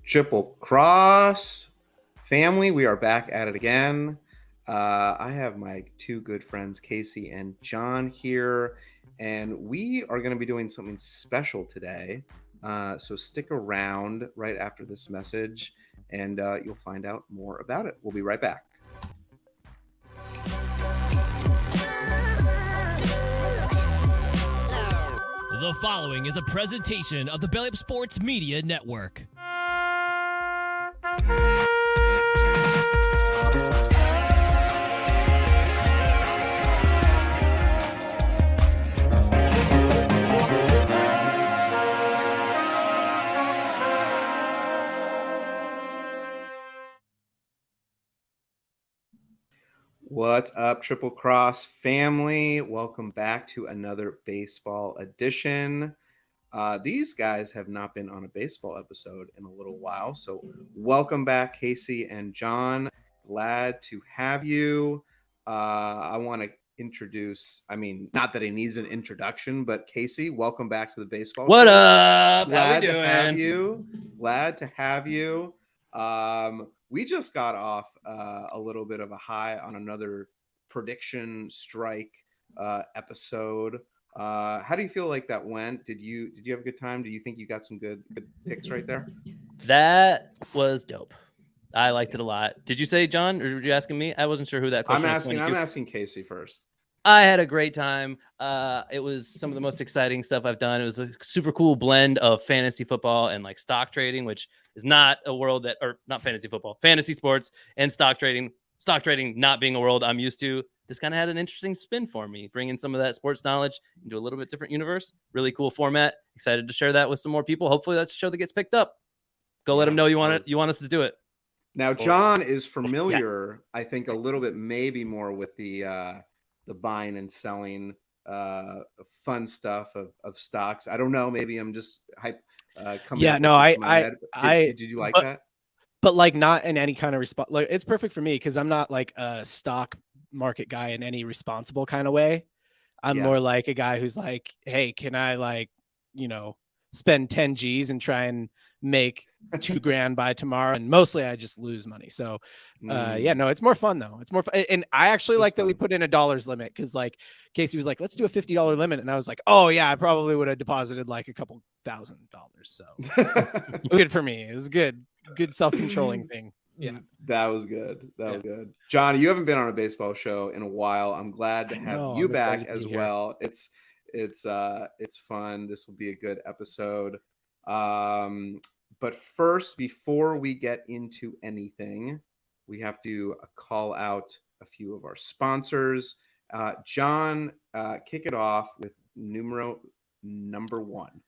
Triple Cross family, we are back at it again. I have my two good friends, Casey and John, here, and we are going to be doing something special today. So stick around right after this message, and you'll find out more about it. We'll be right back. The following is a presentation of the Belly Up Sports Media Network. What's up, Triple Cross family? Welcome back to another baseball edition. These guys have not been on a baseball episode in a little while, so welcome back, Casey and John. Glad to have you. I want to introduce, not that he needs an introduction, but Casey, welcome back to the baseball What show. up? Glad How we to doing? have you. Glad to have you. We just got off a little bit of a high on another prediction strike episode. How do you feel like that went? Did you have a good time? Do you think you got some good picks right there? That was dope. I liked it a lot. Did you say John, or were you asking me? I wasn't sure who that question was. I'm asking Casey first. I had a great time. It was some of the most exciting stuff I've done. It was a super cool blend of fantasy football and like stock trading, which is not a world that, or not fantasy football, fantasy sports and stock trading not being a world I'm used to. This kind of had an interesting spin for me, bringing some of that sports knowledge into a little bit different universe. Really cool format. Excited to share that with some more people. Hopefully that's a show that gets picked up. Go let them know you want it. You want us to do it. Now, John is familiar, I think, a little bit, maybe more with the buying and selling fun stuff of stocks. I don't know. Maybe I'm just hype. Did you like that? But like not in any kind of response. Like it's perfect for me because I'm not like a stock market guy in any responsible kind of way. I'm more like a guy who's like, hey, can I spend 10 G's and try and make $2,000 by tomorrow? And mostly I just lose money. So it's more fun though. It's more fun. And I actually like that we put in a dollars limit because like Casey was like, let's do a $50 limit. And I was like, oh yeah, I probably would have deposited like a couple $1,000. So good for me. It was good self-controlling thing. Yeah, that was good. That was good. John, you haven't been on a baseball show in a while. I'm glad to have you back as well. It's fun. This will be a good episode. But first, before we get into anything, we have to call out a few of our sponsors. John, kick it off with number one.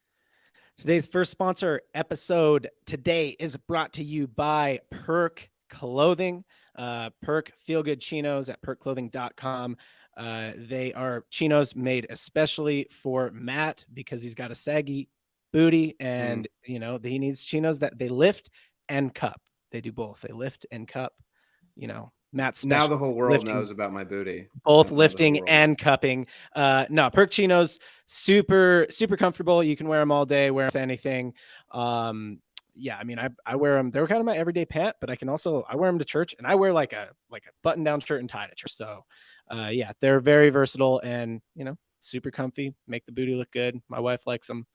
Today's first sponsor episode today is brought to you by Perk Clothing. Perk Feel Good Chinos at perkclothing.com. They are chinos made especially for Matt because he's got a saggy booty and he needs chinos that they lift and cup. They do both. They lift and cup. Matt's now the whole world knows about my booty. Both lifting and cupping. Perk Chinos, super comfortable. You can wear them all day, wear them with anything. I wear them. They're kind of my everyday pant, but I wear them to church, and I wear like a button down shirt and tie to church. So they're very versatile and super comfy, make the booty look good. My wife likes them,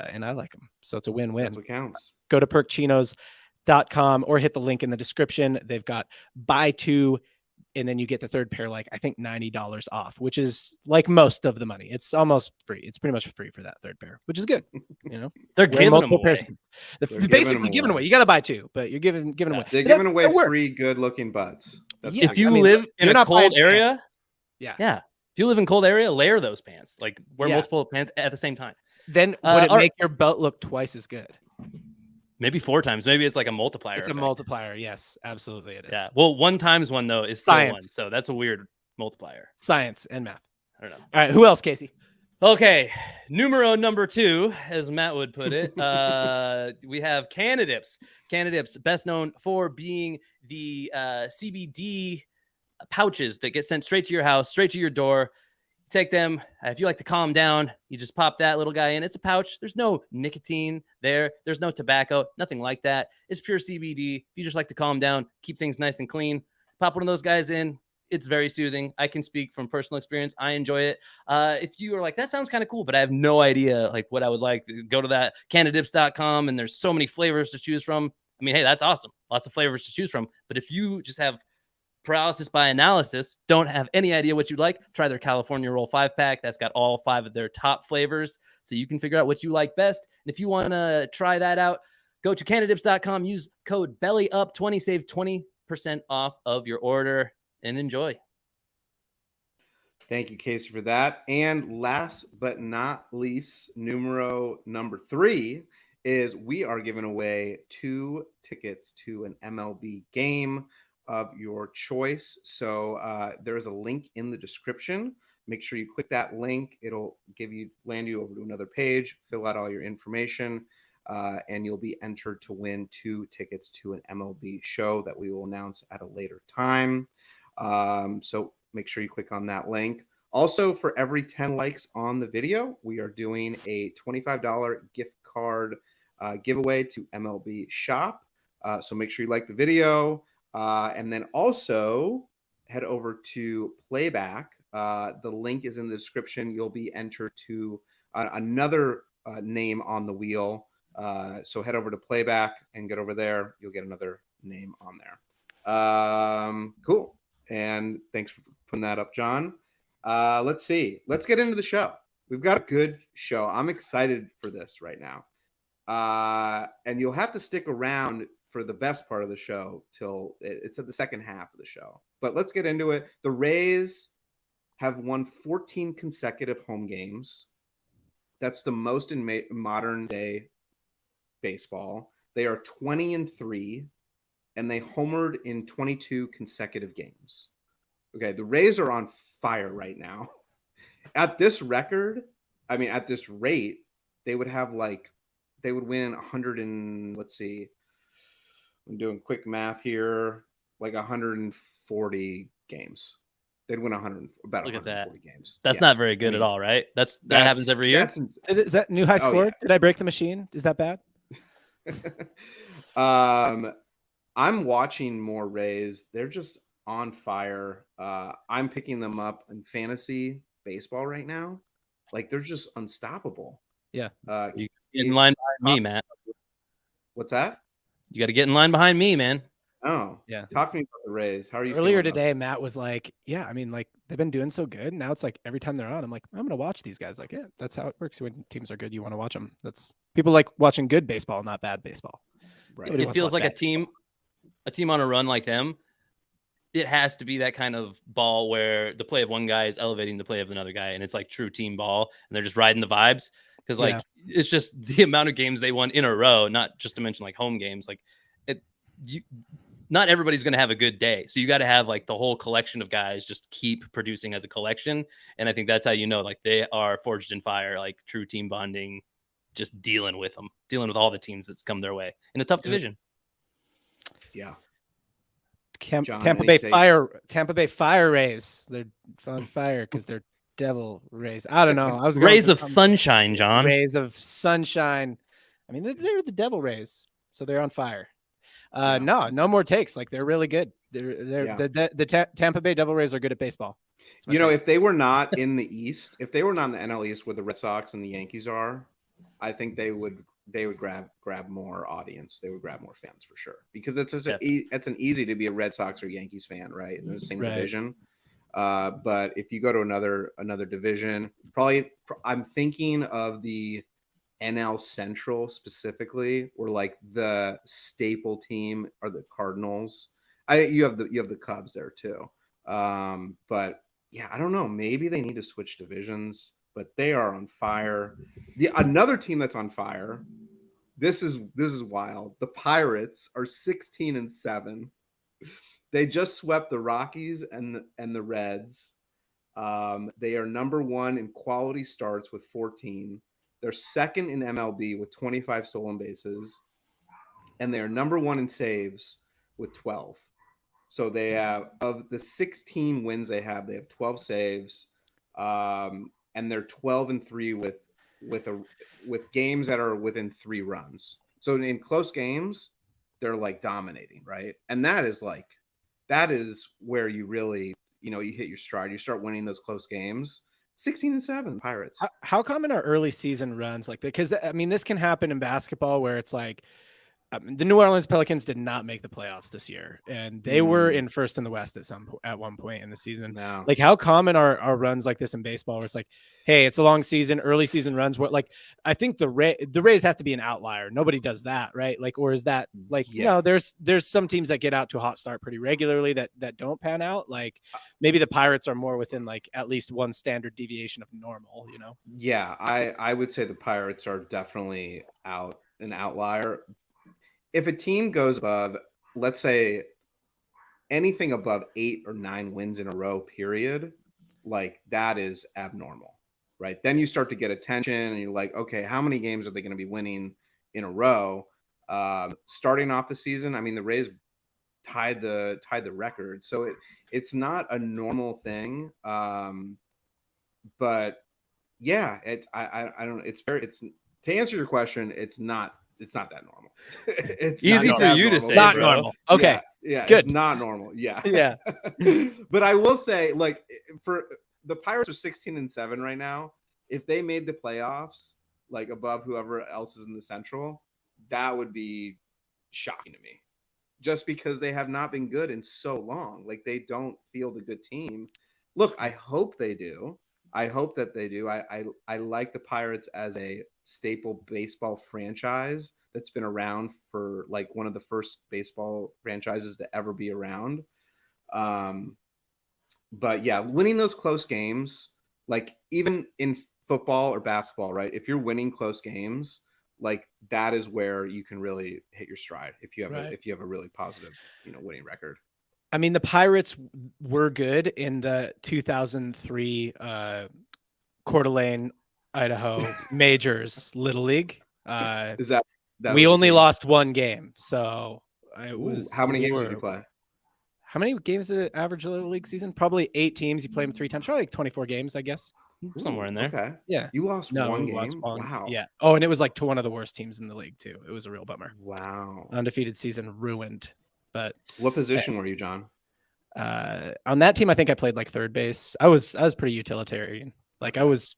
and I like them. So it's a win-win. That's what counts. Go to perkchinos.com or hit the link in the description. They've got buy two and then you get the third pair like I think $90 off, which is like most of the money. It's almost free. It's pretty much free for that third pair, which is good. They're giving them away. They're basically giving away. You got to buy two, but you're giving away. They're giving away free good looking butts. If you live in a cold area, if you live in cold area, layer those pants. Like wear multiple pants at the same time. Then would it make your belt look twice as good? Maybe 4 times. Maybe it's like a multiplier. It's effect. A multiplier. Yes, absolutely it is. Yeah. Well, 1 times 1 though is still 1. So that's a weird multiplier. Science and math. I don't know. All right. Who else, Casey? Okay. Number 2, as Matt would put it. We have Canadips. Canadips, best known for being the CBD pouches that get sent straight to your house, straight to your door. Take them. If you like to calm down, you just pop that little guy in. It's a pouch. There's no nicotine there. There's no tobacco, nothing like that. It's pure CBD. If you just like to calm down, keep things nice and clean, pop one of those guys in. It's very soothing. I can speak from personal experience. I enjoy it. If you are like, that sounds kind of cool, but I have no idea like what I would like, go to that canadips.com, and there's so many flavors to choose from. I mean, hey, that's awesome. Lots of flavors to choose from. But if you just have paralysis by analysis, don't have any idea what you like, try their California Roll 5-pack. That's got all 5 of their top flavors, so you can figure out what you like best. And if you want to try that out, go to canadips.com, use code BELLYUP20, save 20% off of your order, and enjoy. Thank you, Casey, for that. And last but not least, number 3 is we are giving away 2 tickets to an MLB game of your choice. So there's a link in the description. Make sure you click that link. It'll land you over to another page, fill out all your information, and you'll be entered to win 2 tickets to an MLB show that we will announce at a later time. So make sure you click on that link. Also, for every 10 likes on the video, we are doing a $25 gift card giveaway to MLB Shop. So make sure you like the video. And then also head over to Playback. The link is in the description. You'll be entered to another name on the wheel. So head over to Playback and get over there. You'll get another name on there. Cool. And thanks for putting that up, John. Let's see. Let's get into the show. We've got a good show. I'm excited for this right now. And you'll have to stick around for the best part of the show till it's at the second half of the show. But let's get into it. The Rays have won 14 consecutive home games. That's the most in modern day baseball. They are 20-3, and they homered in 22 consecutive games. Okay, the Rays are on fire right now. At this record, I mean, at this rate, they would win 100 and let's see. I'm doing quick math here, like 140 games. They'd win about 140 games. That's not very good at all, right? That happens every year. Is that new high score? Yeah. Did I break the machine? Is that bad? I'm watching more Rays. They're just on fire. I'm picking them up in fantasy baseball right now. Like, they're just unstoppable. Yeah. You get in line behind me, Matt. What's that? You got to get in line behind me, man. Oh, yeah. Talk to me about the Rays. How are you earlier today? Matt was like, yeah, I mean, like, they've been doing so good. Now it's like every time they're on, I'm like, I'm going to watch these guys. Like, yeah, that's how it works. When teams are good, you want to watch them. That's people like watching good baseball, not bad baseball. Right. It feels like a team on a run like them. It has to be that kind of ball where the play of one guy is elevating the play of another guy, and it's like true team ball, and they're just riding the vibes. Because it's just the amount of games they won in a row, not just to mention like home games. Like not everybody's going to have a good day. So you got to have like the whole collection of guys just keep producing as a collection. And I think that's how you know, like they are forged in fire, like true team bonding, just dealing with all the teams that's come their way in a tough division. Yeah. Tampa Bay Fire Rays. They're on fire because they're Devil Rays. I don't know. I was Rays of Sunshine, John. Rays of Sunshine. I mean, they're the Devil Rays, so they're on fire. No more takes. Like, they're really good. The Tampa Bay Devil Rays are good at baseball. You know, if they were not in the East, if they were not in the NL East where the Red Sox and the Yankees are, I think they would grab more audience. They would grab more fans for sure, because it's an easy to be a Red Sox or Yankees fan, right? In the same division. But if you go to another division, probably I'm thinking of the NL Central specifically, or like the staple team are the Cardinals. You have the Cubs there too. But yeah, I don't know. Maybe they need to switch divisions, but they are on fire. Another team that's on fire. This is wild. The Pirates are 16-7. They just swept the Rockies and the Reds. They are number 1 in quality starts with 14. They're second in MLB with 25 stolen bases, and they are number 1 in saves with 12. So they have, of the 16 wins they have 12 saves. and they're 12-3 with games that are within 3 runs. So in close games, they're like dominating, right? And that is where you really, you hit your stride. You start winning those close games. 16-7 Pirates. How common are early season runs like that? Because I mean, this can happen in basketball where it's like the New Orleans Pelicans did not make the playoffs this year, and they were in first in the West at one point in the season. No. Like, how common are runs like this in baseball, where it's like, hey, it's a long season, early season runs. What, like, I think the Rays have to be an outlier. Nobody does that, right? Like, or is that like, no? There's some teams that get out to a hot start pretty regularly that don't pan out. Like, maybe the Pirates are more within like at least one standard deviation of normal. Yeah, I would say the Pirates are definitely an outlier. If a team goes above, let's say, anything above 8 or 9 wins in a row, period, like that is abnormal, right? Then you start to get attention and you're like, okay, how many games are they going to be winning in a row? Starting off the season, I mean, the Rays tied the record. So it's not a normal thing. But yeah, I don't know. It's to answer your question, it's not that normal. It's easy for you to say, not bro. normal. Okay. Yeah, good. It's not normal. Yeah. Yeah. But I will say, like, for the Pirates are 16-7 right now. If they made the playoffs, like above whoever else is in the Central, that would be shocking to me. Just because they have not been good in so long. Like, they don't field a good team. Look, I hope they do. I hope that they do. I like the Pirates as a staple baseball franchise that's been around for like one of the first baseball franchises to ever be around. But yeah, winning those close games, like even in football or basketball, right? If you're winning close games, like that is where you can really hit your stride if you have a really positive, winning record. I mean, the Pirates were good in the 2003 Coeur d'Alene, Idaho Majors Little League. Is that we only lost one game, so it was. How many games did you play? How many games did it average Little League season? Probably 8 teams. You play them 3 times, probably like 24 games, I guess. Somewhere in there. Okay. Yeah. You lost one game. Wow. Yeah. Oh, and it was like to one of the worst teams in the league too. It was a real bummer. Wow. Undefeated season ruined. But what position were you, John? On that team, I think I played like third base. I was pretty utilitarian. Like I was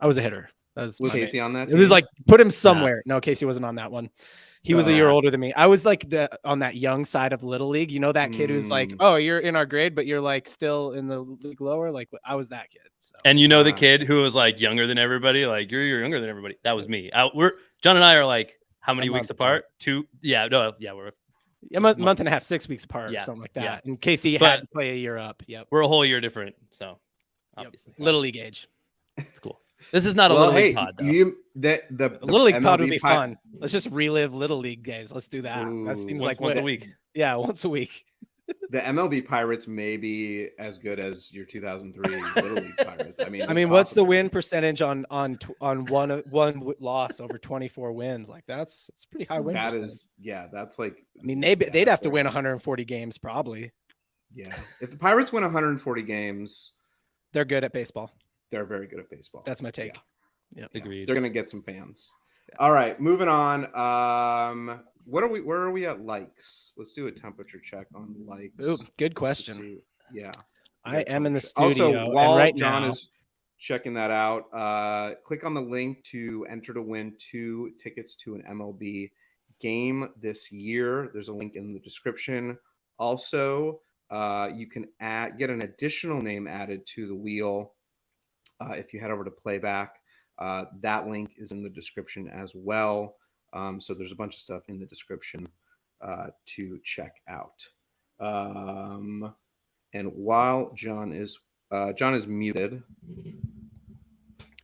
a hitter. Was Casey on that team? It was like put him somewhere. No, Casey wasn't on that one. He was a year older than me. I was like on that young side of Little League. You know, that kid who's like, oh, you're in our grade, but you're like still in the league lower. Like I was that kid. So. And the kid who was like younger than everybody, like you're younger than everybody. That was me. John and I are like how many weeks apart? 2. Yeah. No. Yeah. We're a month and a half, 6 weeks apart, something like that. Yeah. And Casey had to play a year up. Yep. We're a whole year different. So obviously, Little League age. It's cool. This is not a Little League pod, though. The Little League pod would be fun. Let's just relive Little League days. Let's do that. That seems like once a week. Yeah, once a week. The MLB Pirates may be as good as your 2003 Little League Pirates. I mean, what's the win percentage on one loss over 24 wins? Like it's pretty high win. That is, that's like. I mean, they'd have to win 140 games probably. Yeah, if the Pirates win 140 games, they're good at baseball. They're very good at baseball. That's my take. Yeah, agreed. They're gonna get some fans. Yeah. All right, moving on. Where are we at likes? Let's do a temperature check on likes. Ooh, good question. Yeah, I am in the studio. Also, while right John now, is checking that out, click on the link to enter to win 2 tickets to an MLB game this year. There's a link in the description. Also, you can get an additional name added to the wheel. If you head over to Playback, that link is in the description as well. So there's a bunch of stuff in the description to check out. And while John is muted.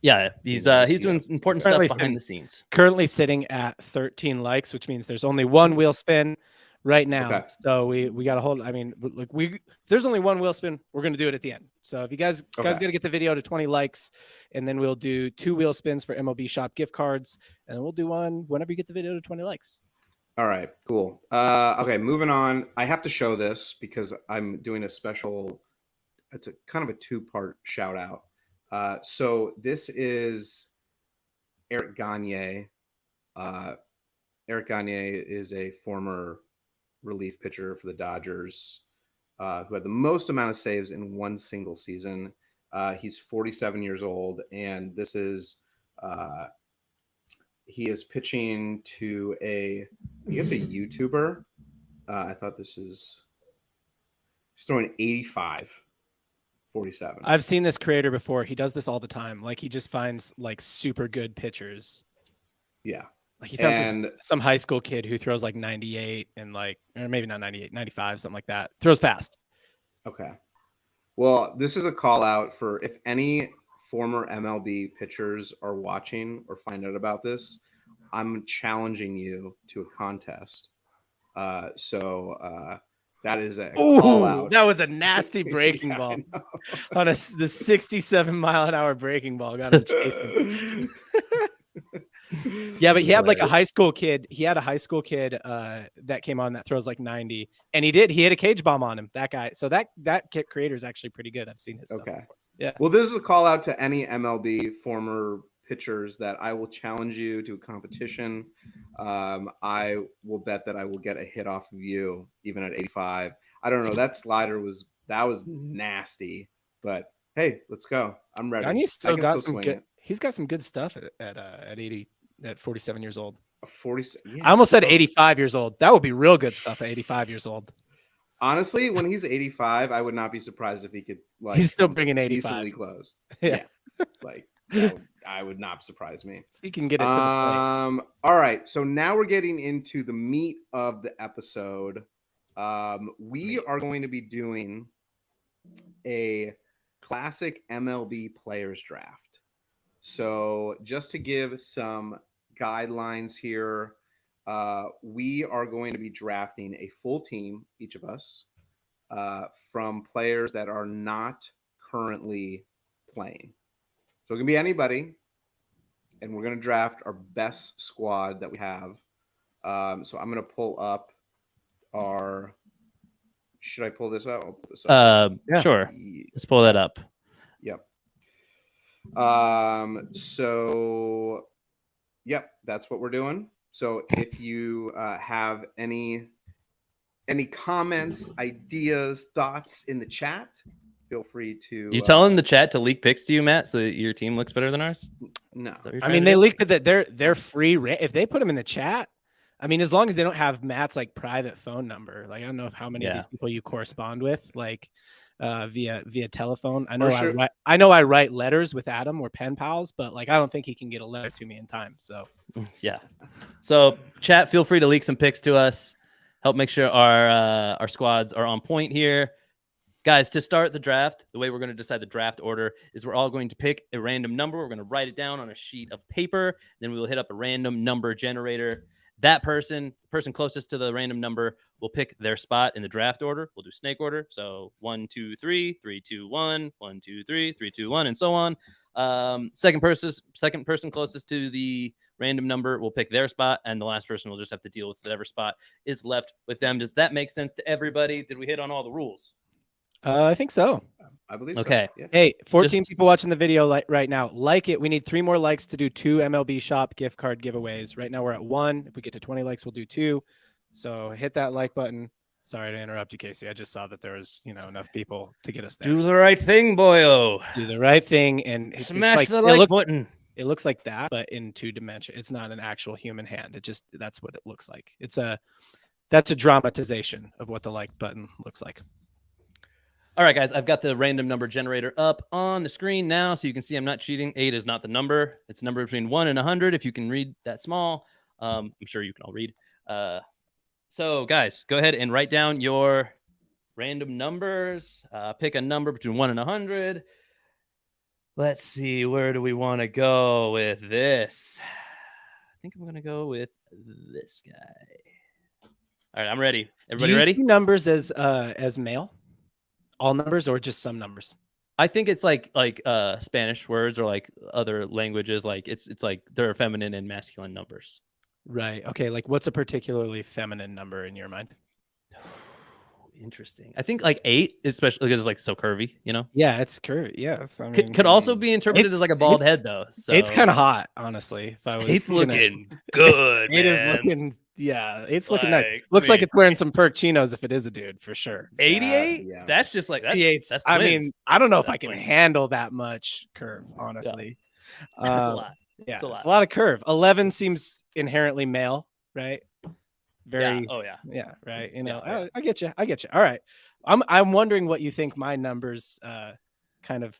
Yeah, he's doing important stuff behind the scenes. Currently sitting at 13 likes, which means there's only one wheel spin right now. Okay. So we got to hold. I mean, like if there's only one wheel spin, we're going to do it at the end. So if you guys got to get the video to 20 likes, and then we'll do 2 wheel spins for MLB Shop gift cards, and then we'll do one whenever you get the video to 20 likes. All right, cool. Okay, moving on. I have to show this because I'm doing a special. It's a kind of a 2-part shout out. So this is Eric Gagne. Eric Gagne is a former relief pitcher for the Dodgers, who had the most amount of saves in one single season. He's 47 years old, and this is he is pitching to I guess a YouTuber. I thought this is he's throwing 85, 47. I've seen this creator before. He does this all the time. Like he just finds like super good pitchers. Yeah. Like he found some high school kid who throws like 98 and like, or maybe not 98, 95, something like that. Throws fast. Okay. Well, this is a call out for if any former MLB pitchers are watching or find out about this, I'm challenging you to a contest. So that is a call out. That was a nasty breaking ball on the 67-mile-an-hour breaking ball. Got him chasing. Yeah, but he had like a high school kid. He had a high school kid that came on that throws like 90, and he hit a cage bomb on him. That guy. So that kit creator is actually pretty good. I've seen his stuff before. Yeah. Well, this is a call out to any MLB former pitchers that I will challenge you to a competition. I will bet that I will get a hit off of you, even at 85. I don't know. That slider was nasty, but hey, let's go. I'm ready. Gagne's still got some good. He's got some good stuff at 47 years old. 40. Yeah. I almost said 85 years old. That would be real good stuff at 85 years old. Honestly, when he's 85, I would not be surprised if he could like he's still bringing 85 decently close. Yeah. Like I would not surprise me. He can get it to the plate. All right, so now we're getting into the meat of the episode. We are going to be doing a classic MLB players draft. So just to give some guidelines here, we are going to be drafting a full team, each of us, from players that are not currently playing. So it can be anybody, and we're going to draft our best squad that we have. So I'm going to pull up our. Should I pull this up? I'll pull this up. Yeah. Sure. Let's pull that up. Yep. So, yep, that's what we're doing. So if you have any comments, ideas, thoughts in the chat, feel free to. You telling the chat to leak pics to you, Matt, so that your team looks better than ours? No. I mean, they leaked it that they're free. If they put them in the chat, I mean, as long as they don't have Matt's like private phone number, like I don't know how many of these people you correspond with, like via telephone. I know I write letters with Adam. We're pen pals, but like I don't think he can get a letter to me in time. So yeah. So chat, feel free to leak some pics to us. Help make sure our squads are on point here. Guys, to start the draft, the way we're going to decide the draft order is we're all going to pick a random number. We're going to write it down on a sheet of paper. Then we will hit up a random number generator. That person closest to the random number will pick their spot in the draft order. We'll do snake order. So 1, 2, 3, 3, 2, 1, 1, 2, 3, 3, 2, 1, and so on. Second person closest to the random number will pick their spot, and the last person will just have to deal with whatever spot is left with them. Does that make sense to everybody? Did we hit on all the rules? I think so. I believe okay. So. Yeah. Hey, 14 people watching the video right now. Like it. We need 3 more likes to do 2 MLB shop gift card giveaways. Right now we're at 1. If we get to 20 likes, we'll do 2. So hit that like button. Sorry to interrupt you, Casey. I just saw that there was, enough people to get us there. Do the right thing, boyo. Do the right thing and smash the like button. It looks like that, but in 2 dimension. It's not an actual human hand. That's what it looks like. That's a dramatization of what the like button looks like. All right, guys, I've got the random number generator up on the screen now, so you can see I'm not cheating. 8 is not the number. It's a number between 1 and 100. If you can read that small, I'm sure you can all read. So, guys, go ahead and write down your random numbers. Pick a number between 1 and 100. Let's see, where do we want to go with this? I think I'm going to go with this guy. All right, I'm ready. Everybody ready? Do you see numbers as male? All numbers or just some numbers? I think it's like Spanish words or like other languages. Like it's like there are feminine and masculine numbers. Right. Okay. Like what's a particularly feminine number in your mind? Interesting. I think like 8, especially because it's like so curvy, you know? Yeah, it's curvy. Yes. I mean, Could also be interpreted as like a bald head though. So it's kind of hot, honestly. If I was 8's looking good, It is man. looking, yeah, it's looking nice. Like, Looks I like mean, it's wearing some Perk Chinos if it is a dude, for sure. 88? Yeah. That's just like, that's 88's, twins. I mean, I don't know if That's I can twins. handle that much curve, honestly. That's a lot. Yeah, It's a lot. it's a lot of curve. 11 seems inherently male, right? Very. Yeah. Oh yeah. Yeah, right. You know, Yeah. I get you. I get you. All right. I'm wondering what you think my numbers kind of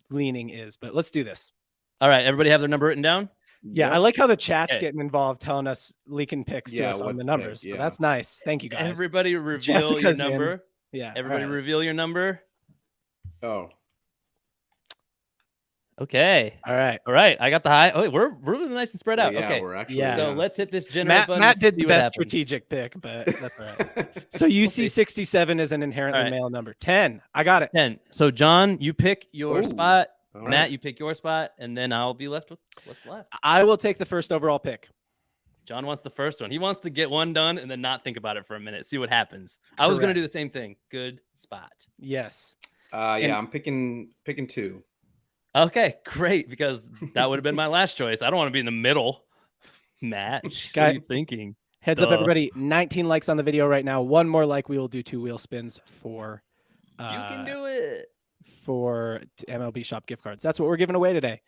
leaning is, but let's do this. All right. Everybody have their number written down? Yeah, Yep. I like how the chat's Okay. getting involved, telling us, leaking picks to Yeah, us on what the pick, numbers. So yeah. that's nice. Thank you, guys. Everybody reveal Jessica's your in. number. Yeah. Everybody all right. reveal your number. Oh, Okay. All right. All right. I got the high. Oh, we're really nice and spread out. yeah, okay. we're actually. Yeah. So let's hit this generate Matt, button. Matt and did see the what best happens. strategic pick, but that's all right. So UC67 is an inherently All right. male number. 10. I got it. 10. So John, you pick your Ooh. spot. All Matt, right. you pick your spot, and then I'll be left with what's left. I will take the first overall pick. John wants the first one. He wants to get one done and then not think about it for a minute. See what happens. I was going to Correct. do the same thing. Good spot. Yes. Yeah, I'm picking 2. Okay, great. Because that would have been my last choice. I don't want to be in the middle. Matt, jeez, what are you thinking? Heads up, everybody. 19 likes on the video right now. One more like, we will do 2 wheel spins for You can do it. for MLB shop gift cards. That's what we're giving away today.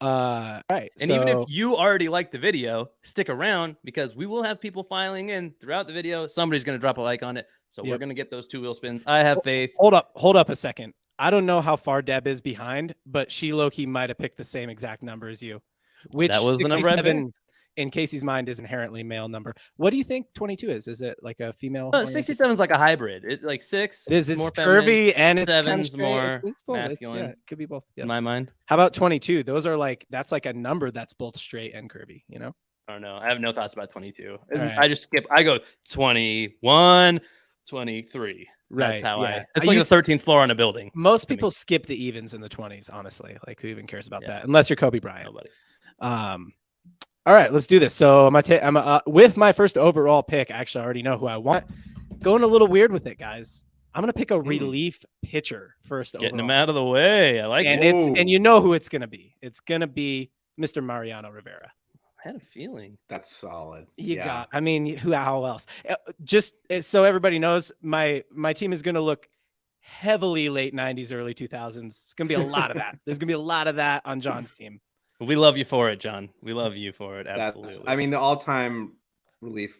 All right. And even if you already like the video, stick around because we will have people filing in throughout the video. Somebody's going to drop a like on it. So we're going to get those 2 wheel spins. I have faith. Hold up a second. I don't know how far Deb is behind, but she low-key might have picked the same exact number as you, which That was the number I 67 in Casey's mind is inherently male number. What do you think 22 is? Is it like a female? 67 is like a hybrid. It like 6. It is. It's more curvy and it's kind of 7's more masculine. Yeah, it could be both. Yeah. In my mind. How about 22? Those are like, that's like a number that's both straight and curvy, you know? I don't know. I have no thoughts about 22. right. I just skip. I go 21, 23. That's Right, how yeah. It's I like used- the 13th floor on a building. Most to me. people skip the evens in the 20s, honestly. Like, who even cares about Yeah. that? Unless you're Kobe Bryant. Nobody. All right, let's do this. So I'm with my first overall pick. Actually, I already know who I want. Going a little weird with it, guys. I'm gonna pick a relief pitcher first. Getting overall. them out of the way. I like and it. and you know who it's gonna be. It's gonna be Mr. Mariano Rivera. I had a feeling. That's solid. I mean, how else? Just so everybody knows, my team is gonna look heavily late 90s, early 2000s. It's gonna be a lot of that. There's gonna be a lot of that on John's team. We love you for it, John. We love you for it. Absolutely. I mean, the all-time relief,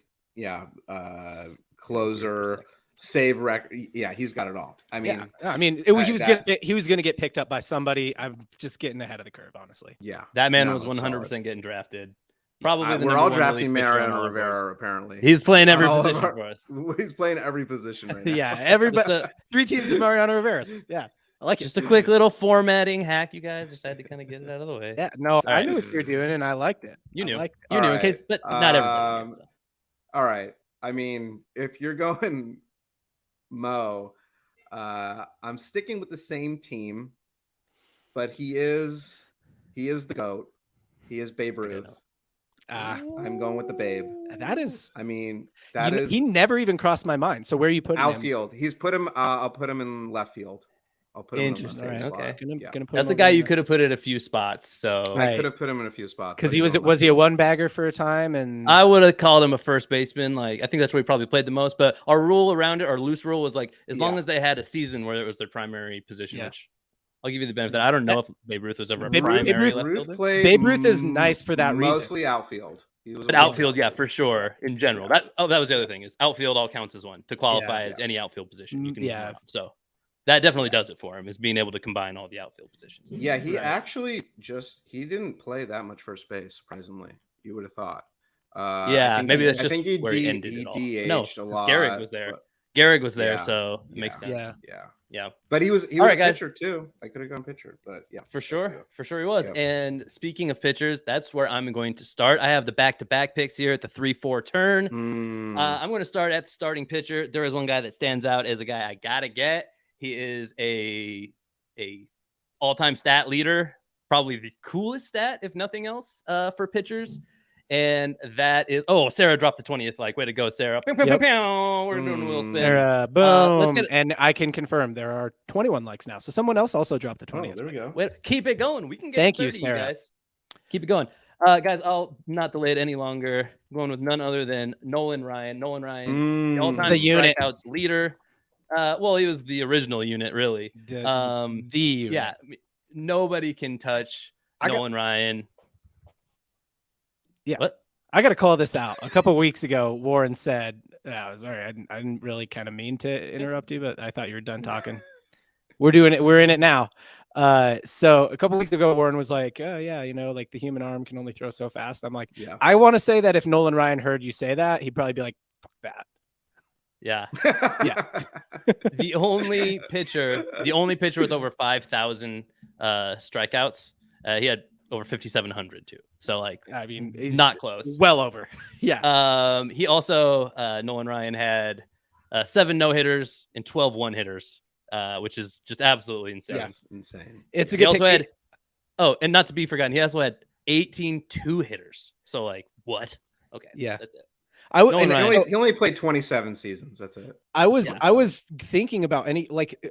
closer, save record. Yeah, he's got it all. I mean, he was gonna get picked up by somebody. I'm just getting ahead of the curve, honestly. Yeah, that man no, was 100% solid. getting drafted. Probably the we're number all one drafting relief pitcher on Mariano all of ours. Rivera. Apparently, He's playing every On all of position our- for us. He's playing every position right now. Yeah, everybody. Just a- 3 teams of Mariano Rivera's. Yeah, I like Just it. a quick little formatting hack, you guys. Just had to kind of get it out of the way. Yeah, no, I right. knew what you were doing, and I liked it. You knew. I liked it. You knew All in case, but right. not everybody. Did, so. All right. I mean, if you're going Mo, I'm sticking with the same team, but he is the GOAT. He is Babe Ruth. I'm going with the Babe. That is. I mean, that is He never even crossed my mind. So where are you putting him? outfield. He's put him. I'll put him in left field. I'll put him in the left Interesting. field Right, slot. okay. Gonna put That's him a guy over you there. could have put at a few spots. So Right. I could have put him in a few spots Because but he he's going was he a left one bagger for a time? And I would have called him a first baseman. Like I think that's where he probably played the most. But our rule around it, our loose rule, was like as long Yeah. as they had a season where it was their primary position. Yeah. Which I'll give you the benefit. I don't know if Babe Ruth was ever a Babe Ruth- primary Babe left Ruth fielder. played Babe Ruth is nice for that reason. mostly outfield. He was But a outfield, yeah, for sure. In general, that was the other thing is outfield all counts as one to qualify as yeah. any outfield position. You can Yeah. move on. So that definitely does it for him is being able to combine all the outfield positions. Yeah, he Right. actually he didn't play that much first base. Surprisingly, you would have thought. Yeah, I think maybe he- that's I just think he where he ended it all. No, DH'd a 'cause lot. Gehrig was there. but- Gehrig was there, Yeah. so it makes Yeah. sense. Yeah. Yeah, But he was All right, a guys. pitcher too. I could have gone pitcher, but yeah, for sure. For sure he was. Yep. And speaking of pitchers, that's where I'm going to start. I have the back-to-back picks here at the 3-4 turn. I'm going to start at the starting pitcher. There is one guy that stands out as a guy I got to get. He is a all-time stat leader, probably the coolest stat, if nothing else, for pitchers. And that is Sarah dropped the 20th. Like, way to go, Sarah. Pew, pew, pew, Yep. pew. We're doing a wheel spin. Sarah, boom. Let's get and I can confirm there are 21 likes now. So someone else also dropped the 20th. There we go. Wait, keep it going. We can get Thank 30, you, Sarah. guys. Keep it going. Guys, I'll not delay it any longer. I'm going with none other than Nolan Ryan. Nolan Ryan, the all-time unit strikeouts leader. Well, he was the original unit, really. The unit. Yeah, nobody can touch Nolan Ryan. Yeah. What? I got to call this out. A couple weeks ago, Warren said, sorry, I didn't really kind of mean to interrupt you, but I thought you were done talking. We're doing it. We're in it now. So a couple weeks ago, Warren was like, oh, yeah, like the human arm can only throw so fast. I'm like, yeah. I want to say that if Nolan Ryan heard you say that, he'd probably be like, fuck that. Yeah. Yeah. The only pitcher with over 5,000 strikeouts, he had over 5,700 too. So I mean, he's not close. Well over. Yeah. He also, Nolan Ryan had 7 no-hitters and 12 one-hitters, which is just absolutely insane. Yes, insane. It's a he good also pick. had, and not to be forgotten, he also had 18 two-hitters. So what? Okay. Yeah. That's it. He only played 27 seasons. That's it. I was thinking about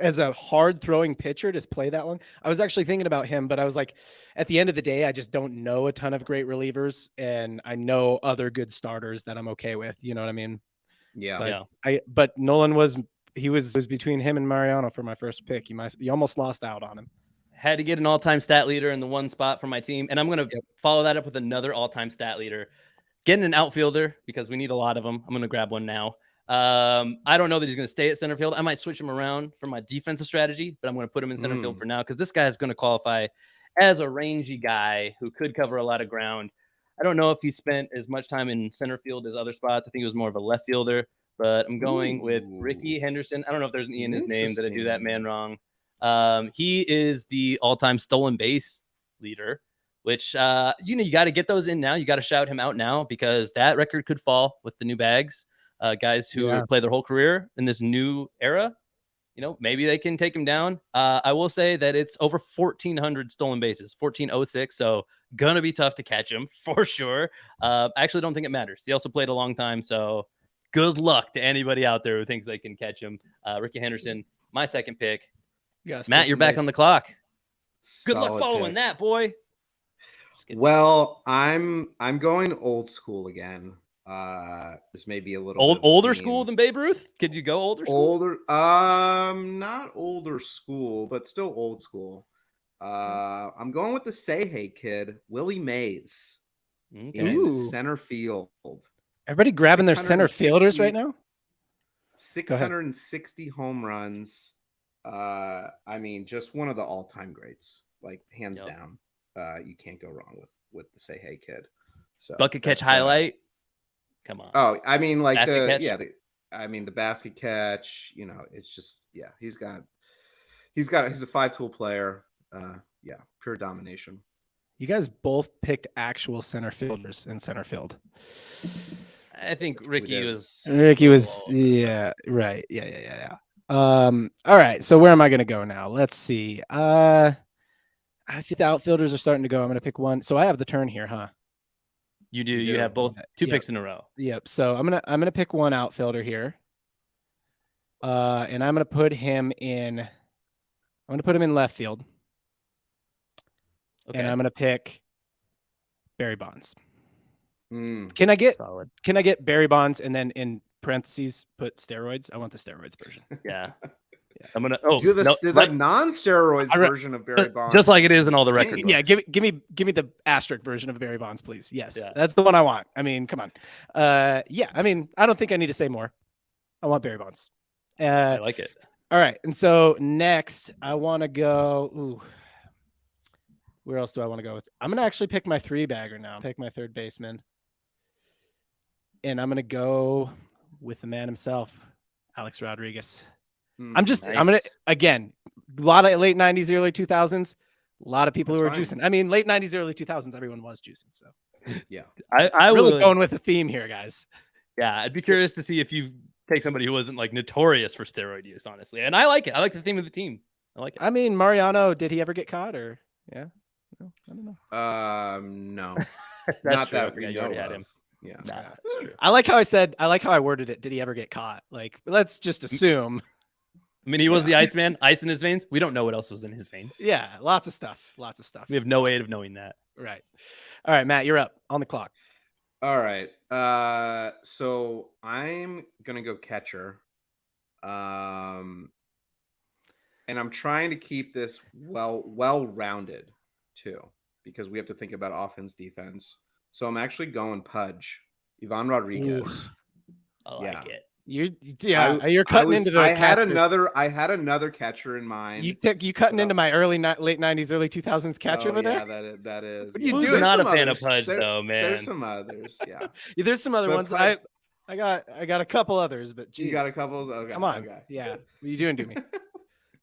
as a hard throwing pitcher to play that long. I was actually thinking about him, but I was like, at the end of the day, I just don't know a ton of great relievers, and I know other good starters that I'm okay with. You know what I mean? Yeah. So but Nolan was between him and Mariano for my first pick. You almost lost out on him. Had to get an all-time stat leader in the one spot for my team, and I'm going to follow that up with another all-time stat leader. Getting an outfielder because we need a lot of them. I'm going to grab one now. I don't know that he's going to stay at center field. I might switch him around for my defensive strategy, but I'm going to put him in center field for now because this guy is going to qualify as a rangy guy who could cover a lot of ground. I don't know if he spent as much time in center field as other spots. I think he was more of a left fielder, but I'm going with Ricky Henderson. I don't know if there's an E in his name. Did I do that man wrong? He is the all-time stolen base leader, which, you got to get those in now. You got to shout him out now because that record could fall with the new bags. Guys who play their whole career in this new era, maybe they can take him down. I will say that it's over 1,400 stolen bases, 1,406. So gonna be tough to catch him for sure. I actually don't think it matters. He also played a long time. So good luck to anybody out there who thinks they can catch him. Ricky Henderson, my second pick. Matt, you're back on the clock. Good luck following that, boy. Well, I'm going old school again. This may be a little older school than Babe Ruth. Could you go older school? Not older school, but still old school. I'm going with the Say Hey kid, Willie Mays, in center field. Everybody grabbing their center fielders right now. 660 home runs. I mean, just one of the all-time greats, hands down. You can't go wrong with the Say Hey kid. So bucket catch highlight. Come on. Oh, I mean, basket catch? The basket catch. It's just he's a 5-tool player. Pure domination. You guys both picked actual center fielders in center field. I think Ricky was. Yeah, right. Yeah. All right. So where am I going to go now? Let's see. I think the outfielders are starting to go. I'm going to pick one. So I have the turn here, huh? You do. You have both two picks in a row. Yep. So I'm gonna pick one outfielder here. And I'm gonna put him in left field. Okay. And I'm gonna pick Barry Bonds. Can I get Barry Bonds and then in parentheses put steroids? I want the steroids version. Yeah. I'm gonna do the non-steroids version of Barry Bonds, just like it is in all the records. Yeah, give me the asterisk version of Barry Bonds, please. Yes, that's the one I want. I mean, come on. I mean, I don't think I need to say more. I want Barry Bonds. I like it. All right, and so next I want to go. Ooh, where else do I want to go with? I'm gonna actually pick my 3-bagger now. Pick my third baseman, and I'm gonna go with the man himself, Alex Rodriguez. I'm gonna again, a lot of late 90s, early 2000s, a lot of people who were juicing. I mean, late 90s, early 2000s, everyone was juicing. So yeah, I really going with a theme here, guys. Yeah, I'd be curious to see if you take somebody who wasn't notorious for steroid use, honestly. And I like it. I like the theme of the team. I like it. I mean, Mariano, did he ever get caught or yeah? No, I don't know. No. That's Not true. I that we forgot you know already had of. him. Yeah. Nah, that's true. I like how I worded it. Did he ever get caught? Like, let's just assume. I mean, he was the Iceman, ice in his veins. We don't know what else was in his veins. Yeah, lots of stuff. We have no way of knowing that. Right. All right, Matt, you're up on the clock. All right. So I'm gonna go catcher. And I'm trying to keep this well-rounded too, because we have to think about offense, defense. So I'm actually going Pudge, Ivan Rodriguez. I like it. You're cutting into the. I had another catcher in mind. You cutting into my late '90s, early 2000s catcher over there. That is. What are you Who's doing? not a fan of Pudge though, man? There's some others. Yeah. There's some other But ones. Pudge- I got a couple others, but geez. You got a couple. Okay. Come on. Okay. Yeah. What are you doing to me?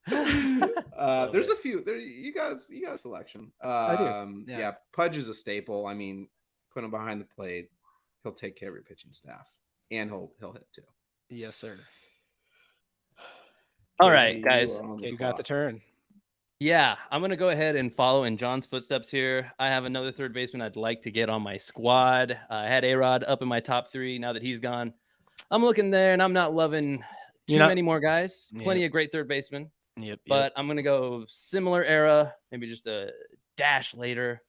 There's a few. There you got a selection. I do. Yeah. Pudge is a staple. I mean, put him behind the plate, he'll take care of your pitching staff, and he'll hit too. Yes, sir. All right, guys. You got the turn. Yeah, I'm going to go ahead and follow in John's footsteps here. I have another third baseman I'd like to get on my squad. I had A-Rod up in my top 3. Now that he's gone, I'm looking there, and I'm not loving too many more guys. Plenty of great third basemen. Yep. But I'm going to go similar era, maybe just a dash later.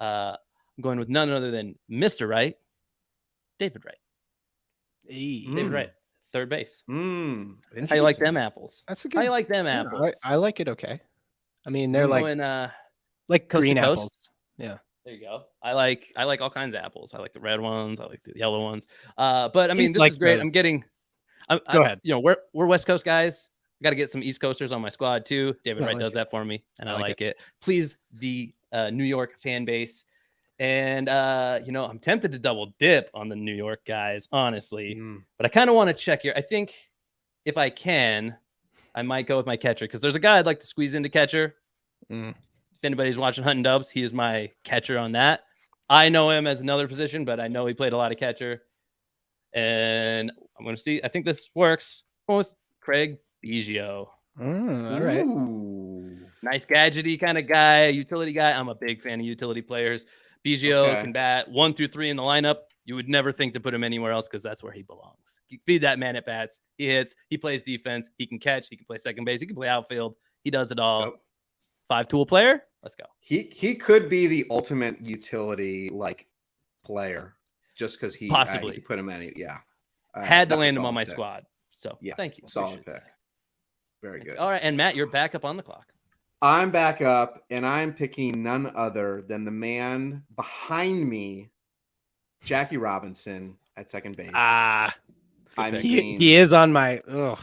I'm going with none other than Mr. Wright, David Wright. David Wright, third base. How you like them apples? That's a good. How you like them apples? I like it. Okay. I mean, they're like coast green to coast. apples. Yeah. There you go. I like all kinds of apples. I like the red ones. I like the yellow ones. But I mean, this is great. Go ahead. You know, we're West Coast guys. Got to get some East Coasters on my squad too. David Wright does that for me, and I like it. Please, the New York fan base. And I'm tempted to double dip on the New York guys, honestly. But I kind of want to check here. I think if I can, I might go with my catcher because there's a guy I'd like to squeeze into catcher. If anybody's watching Hunting Dubs, he is my catcher on that. I know him as another position, but I know he played a lot of catcher. And I'm going to see. I think this works. I'm going with Craig Biggio. All right. Nice gadgety kind of guy, utility guy. I'm a big fan of utility players. Biggio can bat 1 through 3 in the lineup. You would never think to put him anywhere else because that's where he belongs. You feed that man at bats. He hits. He plays defense. He can catch. He can play second base. He can play outfield. He does it all. Yep. 5-tool player. Let's go. He could be the ultimate utility player just because he possibly put him in. Yeah. Had to land him on my squad. So thank you. Solid pick. Very good. All right. And Matt, you're back up on the clock. I'm back up, and I'm picking none other than the man behind me, Jackie Robinson at second base. He is on my. I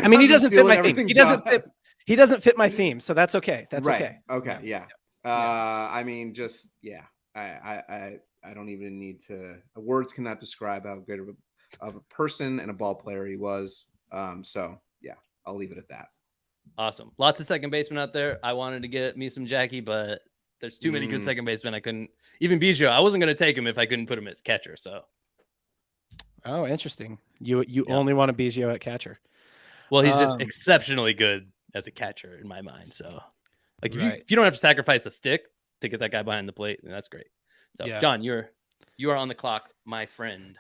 mean, he doesn't fit my theme. He doesn't fit my theme, so that's okay. That's okay. Okay, yeah. I mean, just I don't even need to. Words cannot describe how good of a person and a ball player he was. So yeah, I'll leave it at that. Awesome. Lots of second basemen out there. I wanted to get me some Jackie, but there's too many good second basemen. I couldn't. Even Biggio, I wasn't going to take him if I couldn't put him at catcher. So. Oh, interesting. You only want a Biggio at catcher. Well, he's just exceptionally good as a catcher in my mind. So, if you don't have to sacrifice a stick to get that guy behind the plate, then that's great. So, John, you are on the clock, my friend.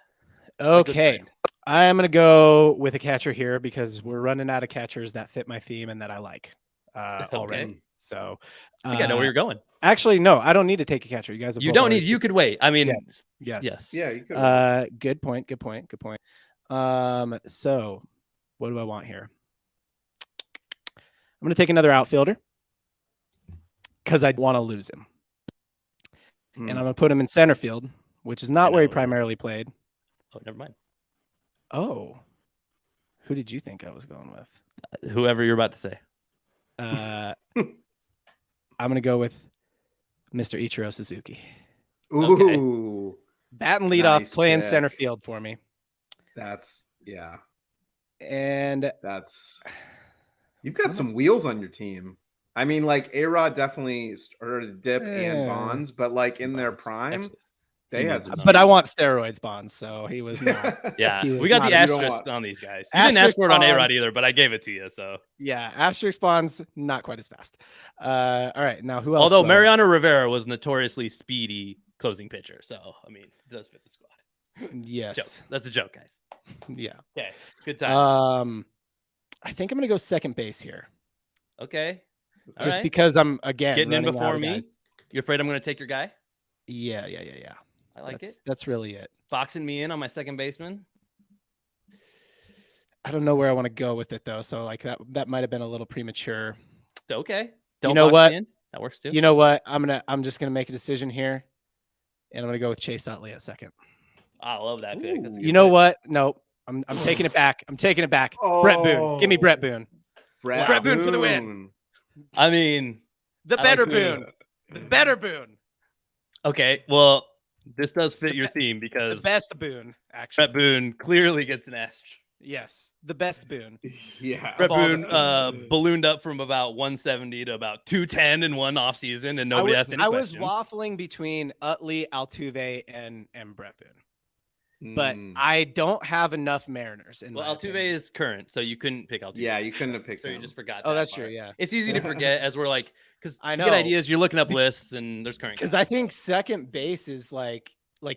Okay. I am going to go with a catcher here because we're running out of catchers that fit my theme and that I like already. So I think I know where you're going. Actually, no, I don't need to take a catcher. You guys, you don't need. You could wait. I mean, yes. Yeah, you could. Good point. So what do I want here? I'm going to take another outfielder because I want to lose him, and I'm going to put him in center field, which is not where he primarily played. Oh, never mind. Oh, who did you think I was going with? Whoever you're about to say. I'm going to go with Mr. Ichiro Suzuki. Ooh. Okay. Batting leadoff, playing center field for me. And you've got some wheels on your team. I mean, A-Rod definitely started to dip and Bonds, but in their prime, They had some. But I want steroids, Bonds, so he was not. Yeah, He was we got not the a- asterisk on these guys. You didn't ask Asterisk for it on on- A-Rod either, but I gave it to you. So Yeah, asterisk Bonds, not quite as fast. All right, now who else? although Mariano Rivera was notoriously speedy closing pitcher, so I mean, it does fit the squad. Yes. Jokes. That's a joke, guys. Yeah. Okay, good times. I think I'm gonna go second base here, Okay, all just right. because I'm again Getting in running before out of me. guys. You're afraid I'm going to take your guy? Yeah. I like it. That's really it. Boxing me in on my second baseman. I don't know where I want to go with it though, so like that might have been a little premature. Okay. Don't know box what? me in. That works too. You know what? I'm just gonna make a decision here, and I'm gonna go with Chase Utley at second. I love that pick. That's a good You know pick. what? Nope. I'm taking it back. Brett Boone. Give me Brett Boone. Brett Boone for the win. I mean, The I better like Boone. The better Boone. okay. Well, this does fit your theme The because best Boone, actually. Brett Boone clearly gets an asterisk. Yes. The best Boone. Yeah. Brett all the- Boone ballooned up from about 170 to about 210 in one offseason, and nobody asked any I was questions. waffling between Utley, Altuve, and Brett Boone. But Mm. I don't have enough Mariners in Well, my Altuve opinion. is current, so you couldn't pick Altuve. Yeah, you couldn't have picked So you him. just forgot. Oh, that that's part. true. Yeah. It's easy to forget as we're like, because I to get know. ideas, you're looking up lists and there's current. Because guys, I think so. second base is like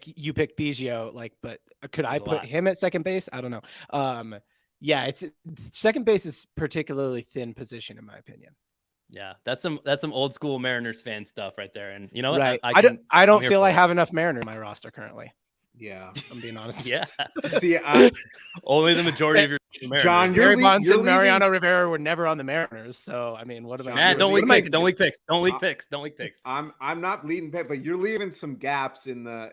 you picked Biggio, but could I a put lot. him at second base? I don't know. Yeah, it's second base is particularly thin position in my opinion. Yeah, that's some old school Mariners fan stuff right there. And you know what? Right. I don't I'm here feel for I it. have enough Mariner in my roster currently. Yeah. I'm being honest. Yeah, See, only the majority of your Mariners. John, Barry You're Bonds and leaving- Mariano Rivera were never on the Mariners, so I mean, what about John, Matt, you're don't leak leaving- picks. Don't leak picks. Don't leak picks. Don't leak picks. I'm not leading pick, but you're leaving some gaps in the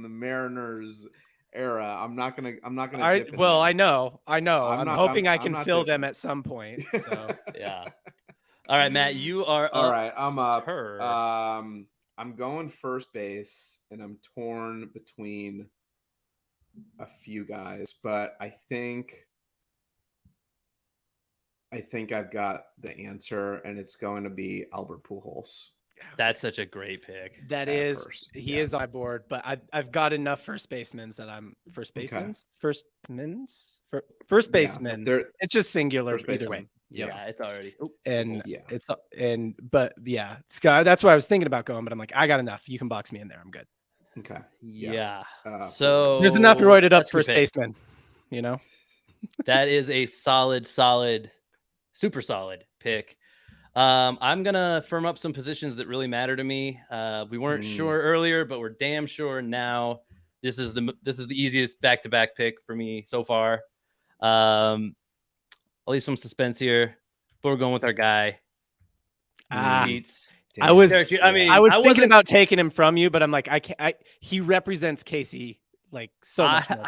Mariners era. I'm not gonna. Dip in Well, there. I know. I'm not- hoping I'm I can not fill dipping. them at some point. So Yeah. All right, Matt, you are All up. right, I'm up. Sir. I'm going first base, and I'm torn between a few guys, but I think I've got the answer, and it's going to be Albert Pujols. That's such a great pick. that At is first, he yeah. is on my board, but I've got enough first basemen that I'm first Okay. baseman. Yeah, they're It's just singular first either way. baseman. Yeah, it's already. Oh, And Yeah. but yeah, Scott, that's what I was thinking about going, but I'm like, I got enough. You can box me in there. I'm good. Okay. yeah. So There's enough roided up that's your first pick. baseman, you know? That is a solid, super solid pick. I'm gonna firm up some positions that really matter to me. We weren't sure earlier, but we're damn sure now. This is the easiest back-to-back pick for me so far. I'll leave some suspense here, but we're going with our guy. Beats. I was Derek, I mean, I was I thinking wasn't- about taking him from you, but I'm like, I can't. He represents Casey like so much. more.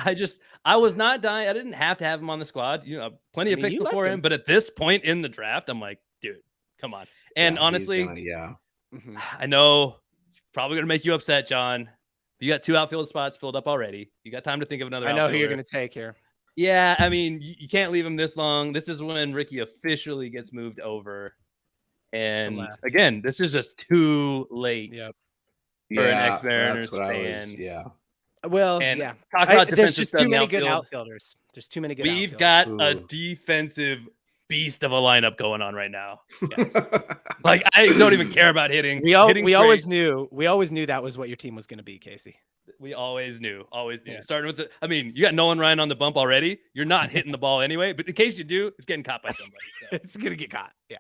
I was not dying. I didn't have to have him on the squad. You know, plenty I of mean, picks you left before him. him, but at this point in the draft, I'm like, dude, come on. And honestly, yeah. Mhm. I know it's probably gonna make you upset, John. You got 2 outfield spots filled up already. You got time to think of another. I know who you're outfielder. gonna take here. Yeah, I mean, you can't leave him this long. This is when Ricky officially gets moved over. And left. again, this is just too late Yep. for an Yeah, ex-Mariners that's what I was- fan. Yeah. Well, And yeah. talk about There's defensive just stuff in too the many good outfield. outfielders. There's too many good. We've outfielders. got a Ooh. defensive beast of a lineup going on right now. Guys. Like I don't even care about hitting. We Hitting's always great. knew that was what your team was going to be, Casey. We always knew. Yeah. Starting with the, I mean, you got Nolan Ryan on the bump already. You're not hitting the ball anyway, but in case you do, it's getting caught by somebody. So. It's going to get caught. Yeah.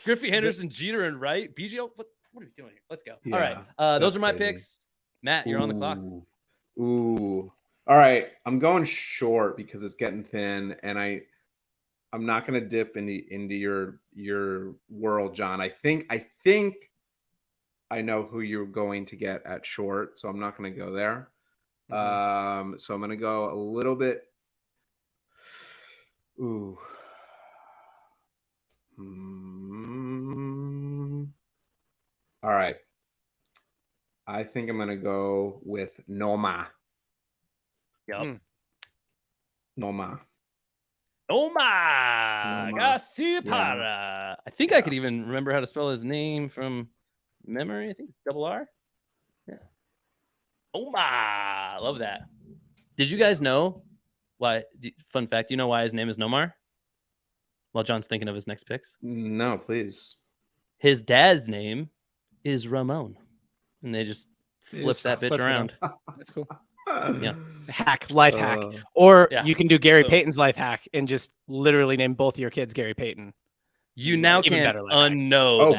Griffey, Henderson, Jeter, and Wright. BGO, what are we doing here? Let's go. All right. Yeah, Those that's are my crazy. picks. Matt, you're on the clock. Ooh. All right. I'm going short because it's getting thin, and I'm not gonna dip into your world, John. I think I know who you're going to get at short, so I'm not gonna go there. So I'm gonna go a little bit. Ooh. All right. I think I'm gonna go with Noma. Yep. Noma. Oma Noma. Garcia. I think I could even remember how to spell his name from memory. I think it's double R. Yeah. Oh my, love that. Did you guys know why? Fun fact, you know why his name is Nomar? While John's thinking of his next picks. No, please. His dad's name is Ramon, and they just flip that bitch around. That's cool. Yeah. Life hack. Or Yeah. you can do Gary Boom. Payton's life hack and just literally name both of your kids Gary Payton. You now Even can't better life hack. unknow. Oh,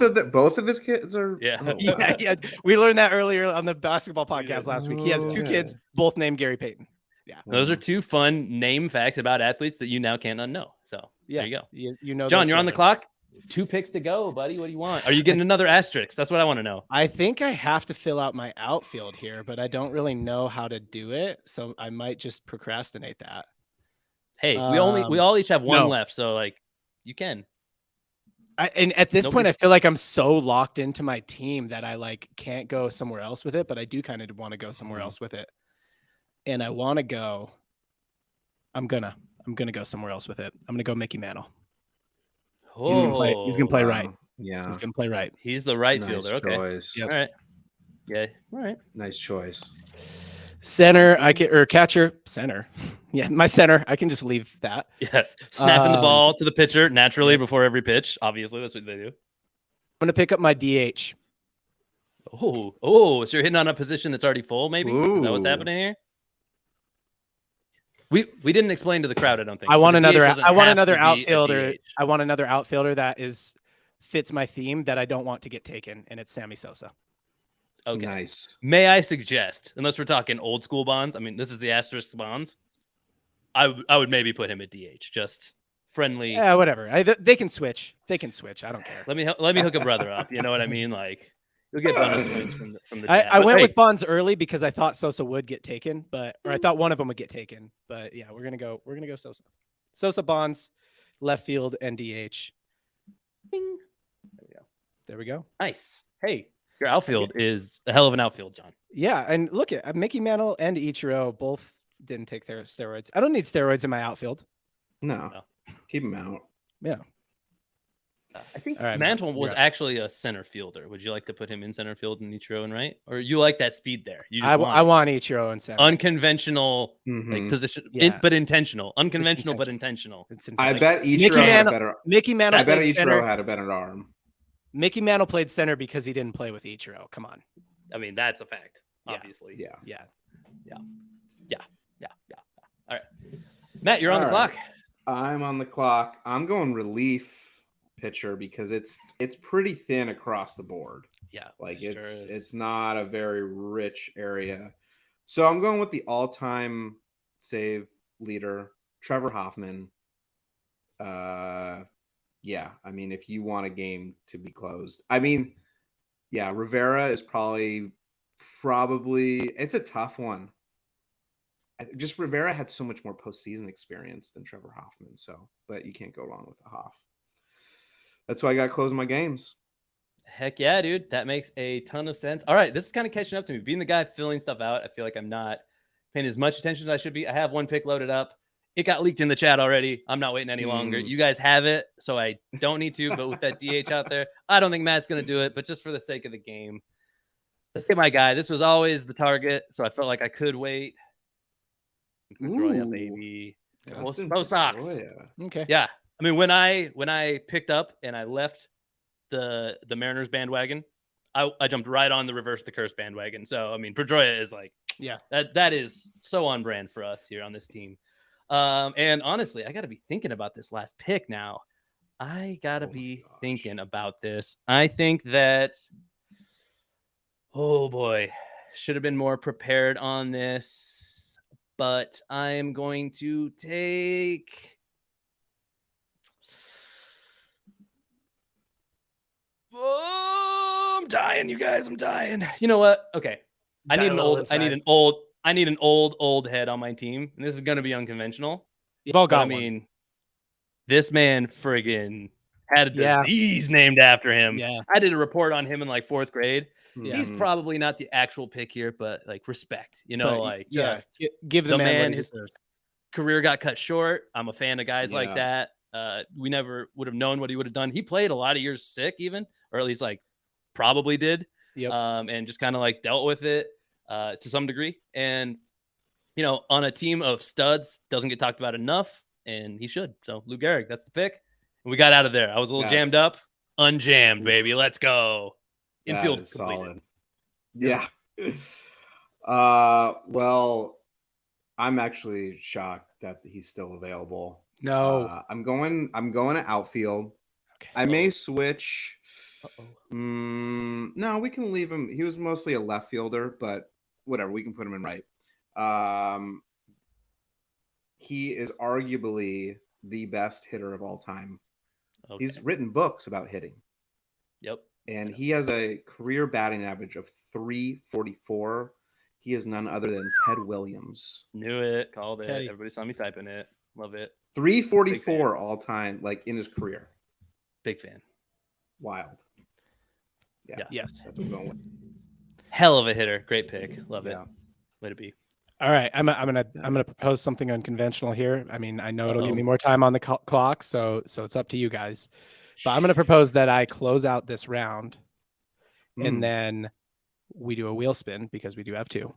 that both of his kids are. Yeah. Oh, Yeah, wow. yeah. We learned that earlier on the basketball podcast last week. He has 2 kids, both named Gary Payton. Yeah. Those are 2 fun name facts about athletes that you now can't unknow. So there you go. You know, John, you're on the clock. 2 picks to go, buddy. What do you want? Are you getting another asterisk? That's what I want to know. I think I have to fill out my outfield here, but I don't really know how to do it, so I might just procrastinate that. Hey, we all each have one left, so like you can. And at this point, I feel like I'm so locked into my team that I like can't go somewhere else with it, but I do kind of want to go somewhere else with it. And I want to go. I'm gonna go somewhere else with it. I'm gonna go Mickey Mantle. Oh, He's gonna play right. Yeah, He's gonna play right. He's the right nice fielder. Okay. Choice. All right. Yeah. All right. Nice choice. Center, or catcher, center. Yeah, my center. I can just leave that. Yeah. Snapping the ball to the pitcher naturally before every pitch. Obviously, that's what they do. I'm gonna pick up my DH. So you're hitting on a position that's already full, maybe? Is that what's happening here? We didn't explain to the crowd, I don't think. I want another outfielder. outfielder. I want another outfielder that fits my theme that I don't want to get taken, and it's Sammy Sosa. Okay. Nice. May I suggest, unless we're talking old school Bonds, I mean, this is the asterisk Bonds. I would maybe put him at DH, just friendly. Yeah, whatever. They can switch. They can switch. I don't care. Let me hook a brother up. You know what I mean? Like you'll get bonus points from the. I went with Bonds early because I thought Sosa would get taken, or I thought one of them would get taken. But yeah, we're gonna go Sosa. Sosa, Bonds, left field, and DH. Bing. There we go. Nice. Hey, your outfield is a hell of an outfield, John. Yeah, and look at Mickey Mantle and Ichiro both didn't take their steroids. I don't need steroids in my outfield. No. Keep them out. Yeah. I think Mantle was actually a center fielder. Would you like to put him in center field and Ichiro in right? Or you like that speed there? I want Ichiro in center. Unconventional like position, but intentional. Unconventional, but intentional. I bet Ichiro had a better Mickey Mantle. I bet Ichiro had a better arm. Mickey Mantle played center because he didn't play with Ichiro. Come on. I mean, that's a fact, obviously. Yeah. All right. Matt, you're on the clock. I'm on the clock. I'm going relief pitcher because it's pretty thin across the board. Yeah. Like it's not a very rich area. So I'm going with the all-time save leader, Trevor Hoffman. Yeah, I mean, if you want a game to be closed, I mean, yeah, Rivera is probably it's a tough one. Just Rivera had so much more postseason experience than Trevor Hoffman, but you can't go wrong with the Hoff. That's why I got to close my games. Heck yeah, dude. That makes a ton of sense. All right, this is kind of catching up to me. Being the guy filling stuff out, I feel like I'm not paying as much attention as I should be. I have one pick loaded up. It got leaked in the chat already. I'm not waiting any longer. You guys have it, so I don't need to. But with that DH out there, I don't think Matt's going to do it. But just for the sake of the game, look at my guy. This was always the target, so I felt like I could wait. Pedroia, baby. Bo Sox. Okay. Yeah. I mean, when I picked up and I left the Mariners bandwagon, I jumped right on the reverse the curse bandwagon. So I mean, Pedroia is like, that is so on brand for us here on this team. And honestly, I got to be thinking about this last pick now. I got to be thinking about this. I think that, oh boy, should have been more prepared on this. But I am going to take. Oh, I'm dying, you guys. I'm dying. You know what? Okay, I need an old head on my team, and this is going to be unconventional. You've all got. I mean, this man friggin' had a disease named after him. Yeah, I did a report on him in like 4th grade. Yeah. He's probably not the actual pick here, but like respect, you know, like just give the man his career got cut short. I'm a fan of guys like that. We never would have known what he would have done. He played a lot of years sick even, or at least like probably did. Yep. And just kind of like dealt with it. to some degree. And, you know, on a team of studs, doesn't get talked about enough, and he should. So Lou Gehrig, that's the pick. And we got out of there. I was a little jammed up. Unjammed, baby. Let's go. Infield completed. Solid. Yeah. Well, I'm actually shocked that he's still available. No. I'm going to outfield. Okay. I may switch. No, we can leave him. He was mostly a left fielder, but whatever. We can put him in right. He is arguably the best hitter of all time. Okay. He's written books about hitting. Yep. And he has a career batting average of 344. He is none other than Ted Williams. Knew it. Called it. Everybody saw me typing it. Love it. 344 all time, like in his career. Big fan. Wild. Yeah. Yes. That's what I'm going with. Hell of a hitter. Great pick. Love it. Way to be. All right. I'm gonna propose something unconventional here. I mean, I know it'll give me more time on the clock, so it's up to you guys. But I'm gonna propose that I close out this round, and then we do a wheel spin because we do have two.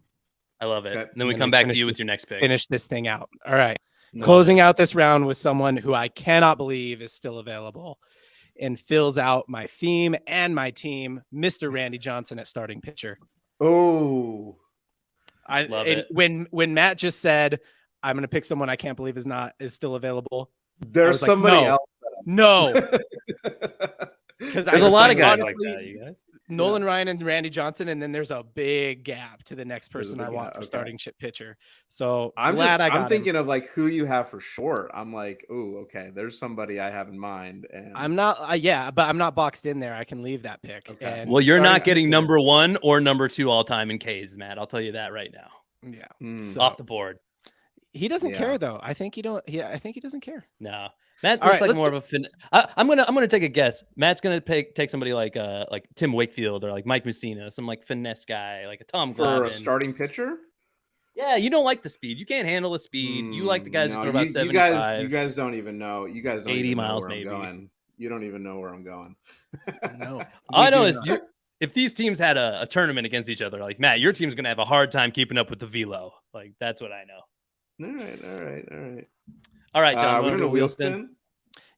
I love it. Okay. And then we come back to you with your next pick. Finish this thing out. All right. Closing out this round with someone who I cannot believe is still available and fills out my theme and my team, Mr. Randy Johnson at starting pitcher. Oh, I love it. When Matt just said, I'm going to pick someone I can't believe is still available. There's somebody else. No. Because there's a lot of guys like that, you guys. Nolan Ryan and Randy Johnson, and then there's a big gap to the next person I want for starting pitcher. So I'm thinking of like who you have for short. I'm like, oh, okay, there's somebody I have in mind. And I'm not, but I'm not boxed in there. I can leave that pick. Okay. And well, you're not getting number 1 or number 2 all time in K's, Matt. I'll tell you that right now. Yeah, so, off the board. He doesn't care though. I think he doesn't care. No. Matt looks like more of a fin. I'm gonna take a guess. Matt's gonna take somebody like Tim Wakefield or like Mike Mussina, some like finesse guy, like a Tom Glavine. For a starting pitcher. Yeah, you don't like the speed. You can't handle the speed. You like the guys who throw about 75. You guys don't even know. You guys don't 80 even miles know where maybe. I'm going. You don't even know where I'm going. No. All I know is if these teams had a tournament against each other, like Matt, your team's gonna have a hard time keeping up with the velo. Like that's what I know. All right, John. We're gonna wheel spin.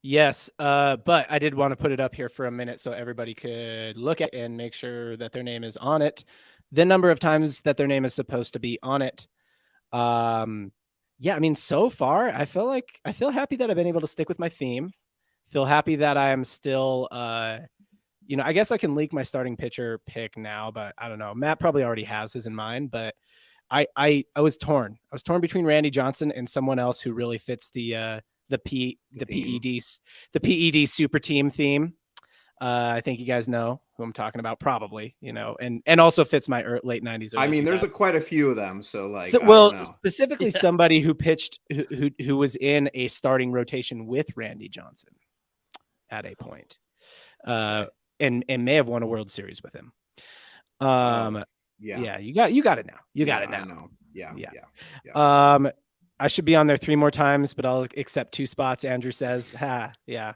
Yes, but I did want to put it up here for a minute so everybody could look at it and make sure that their name is on it. The number of times that their name is supposed to be on it. Yeah, I mean, so far, I feel happy that I've been able to stick with my theme. Feel happy that I am still, I guess I can leak my starting pitcher pick now, but I don't know. Matt probably already has his in mind, but I was torn. I was torn between Randy Johnson and someone else who really fits the PED super team theme. I think you guys know who I'm talking about, probably, and also fits my late 90s. I mean, there's quite a few of them. So specifically somebody who pitched, who was in a starting rotation with Randy Johnson at a point, and may have won a World Series with him. Yeah, you got it now. You got it now. I know. Yeah. I should be on there 3 more times, but I'll accept 2 spots. Andrew says, yeah.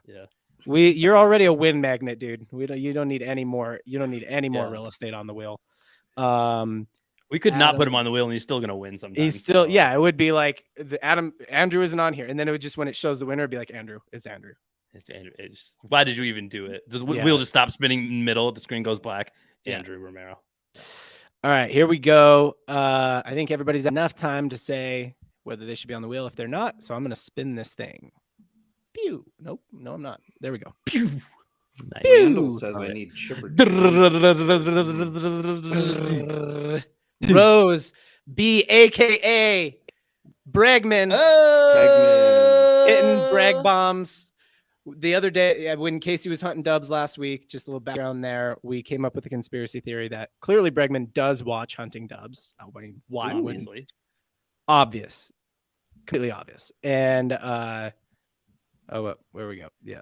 You're already a win magnet, dude. You don't need any more. You don't need any more real estate on the wheel. We could not put him on the wheel and he's still going to win sometimes. He's still, it would be like Andrew isn't on here. And then it would just, when it shows the winner, it'd be like, Andrew, it's Andrew. It's Andrew. Why did you even do it? The wheel just stops spinning in the middle. The screen goes black. Andrew Romero. All right, here we go. I think everybody's had enough time to say whether they should be on the wheel. If they're not, so I'm going to spin this thing. Pew. Nope. No, I'm not. There we go. Pew. Nice. Pew. Says I need chipper. Rose B, aka Bregman. Hitting brag bombs. The other day, when Casey was hunting dubs last week, just a little background there, we came up with a conspiracy theory that clearly Bregman does watch hunting dubs. I mean, why wouldn't? Obvious. Completely obvious. And where we go? Yeah.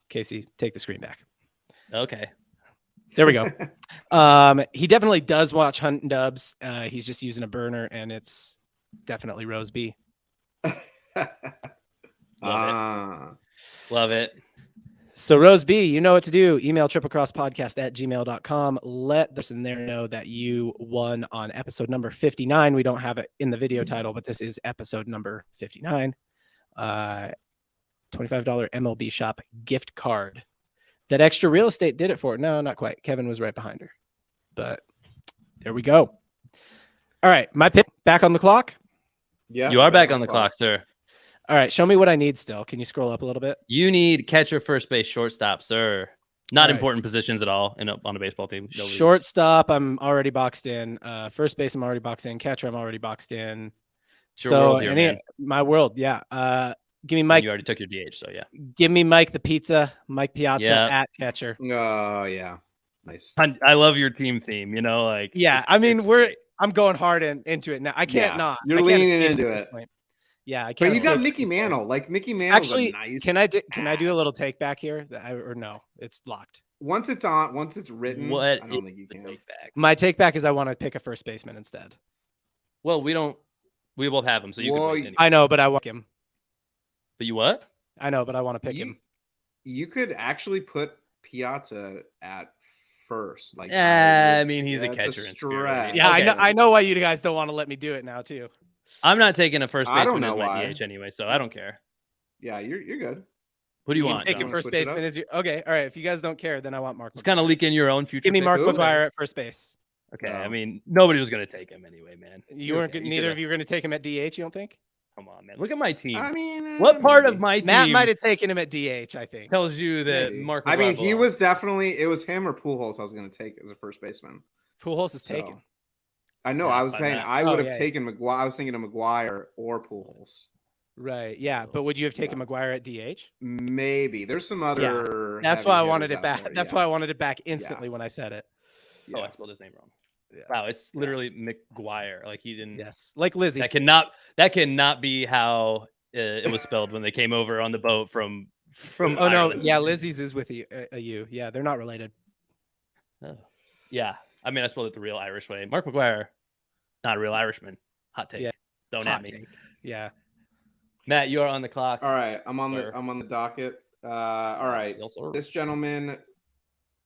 Casey, take the screen back. Okay. There we go. He definitely does watch hunting dubs. He's just using a burner, and it's definitely Rose B. Love it. So Rose B, you know what to do. Email triplecrosspodcast@gmail.com. Let the person there know that you won on episode number 59. We don't have it in the video title, but this is episode number 59. $25 MLB shop gift card. That extra real estate did it for it. No, not quite. Kevin was right behind her. But there we go. All right, my pick back on the clock. Yeah, You are back on the clock, sir. All right, show me what I need still. Can you scroll up a little bit? You need catcher, first base, shortstop, sir. Not All right. important positions at all on a baseball team. No league. Shortstop, I'm already boxed in. First base, I'm already boxed in. Catcher, I'm already boxed in. It's your world here, man. My world, yeah. Give me Mike. You already took your DH, so yeah. Give me Mike the Pizza, Mike Piazza Yeah. at catcher. Oh yeah, nice. I love your team theme. You know, like Yeah, I mean it's great. I'm going hard into it now. I can't Yeah, not. you're I can't leaning escape into at this it. point. Yeah, I can't. But you got escape Mickey at this point. Mantle. Like Mickey Mantle. Actually, nice. can I do a little take back here? Or no, it's locked. Once it's written, What I don't is think you the can. take back? My take back is I want to pick a first baseman instead. Well, we both have him, so you Well, can. Anyway. I know, but I want him. But you what? I know, but I want to pick him. You could actually put Piazza at first. Like, I mean, he's a it's catcher in spirit. stretch. Yeah, Okay. I know why you guys don't want to let me do it now too. I'm not taking a first I don't baseman as know my why. DH anyway, so I don't care. Yeah, you're good. What do you can want? take John? it first Switch it baseman up? is your okay. All right, if you guys don't care, then I want Mark. It's kind of leaking your own future. Give me pick. Mark Who? McGuire at first base. Okay, No. I mean, nobody was going to take him anyway, man. You weren't. Okay, Neither could of you were going to take him at DH. You don't think? Come on, man. Look at my team. I mean, What part maybe. of my Matt team might have taken him at DH. I think. tells you that Maybe. Mark? I mean, McGuire he belongs? was definitely. It was him or Pujols I was going to take as a first baseman. Pujols is So, taken. I know. Yeah, I was by saying that. I would Oh, have yeah. taken McGuire. I was thinking of McGuire or Pujols. Right. Yeah, but would you have taken McGuire at DH? Maybe there's some other. That's heavy why I hitters wanted it out back. there, That's yeah. why I wanted it back instantly when I said it. Oh, Yeah. I spelled his name wrong. Yeah. Wow, it's literally McGuire. Like he didn't. Yes, like Lizzie. That cannot be how it was spelled when they came over on the boat from. Oh no, Ireland. yeah, Lizzie's is with a U. Yeah, they're not related. Oh. Yeah, I mean, I spelled it the real Irish way. Mark McGuire, not a real Irishman. Hot take. Yeah. Don't Hot at me. take. Yeah. Matt, you are on the clock. All right, I'm on Sir. the docket. All right, Yes, sir. this gentleman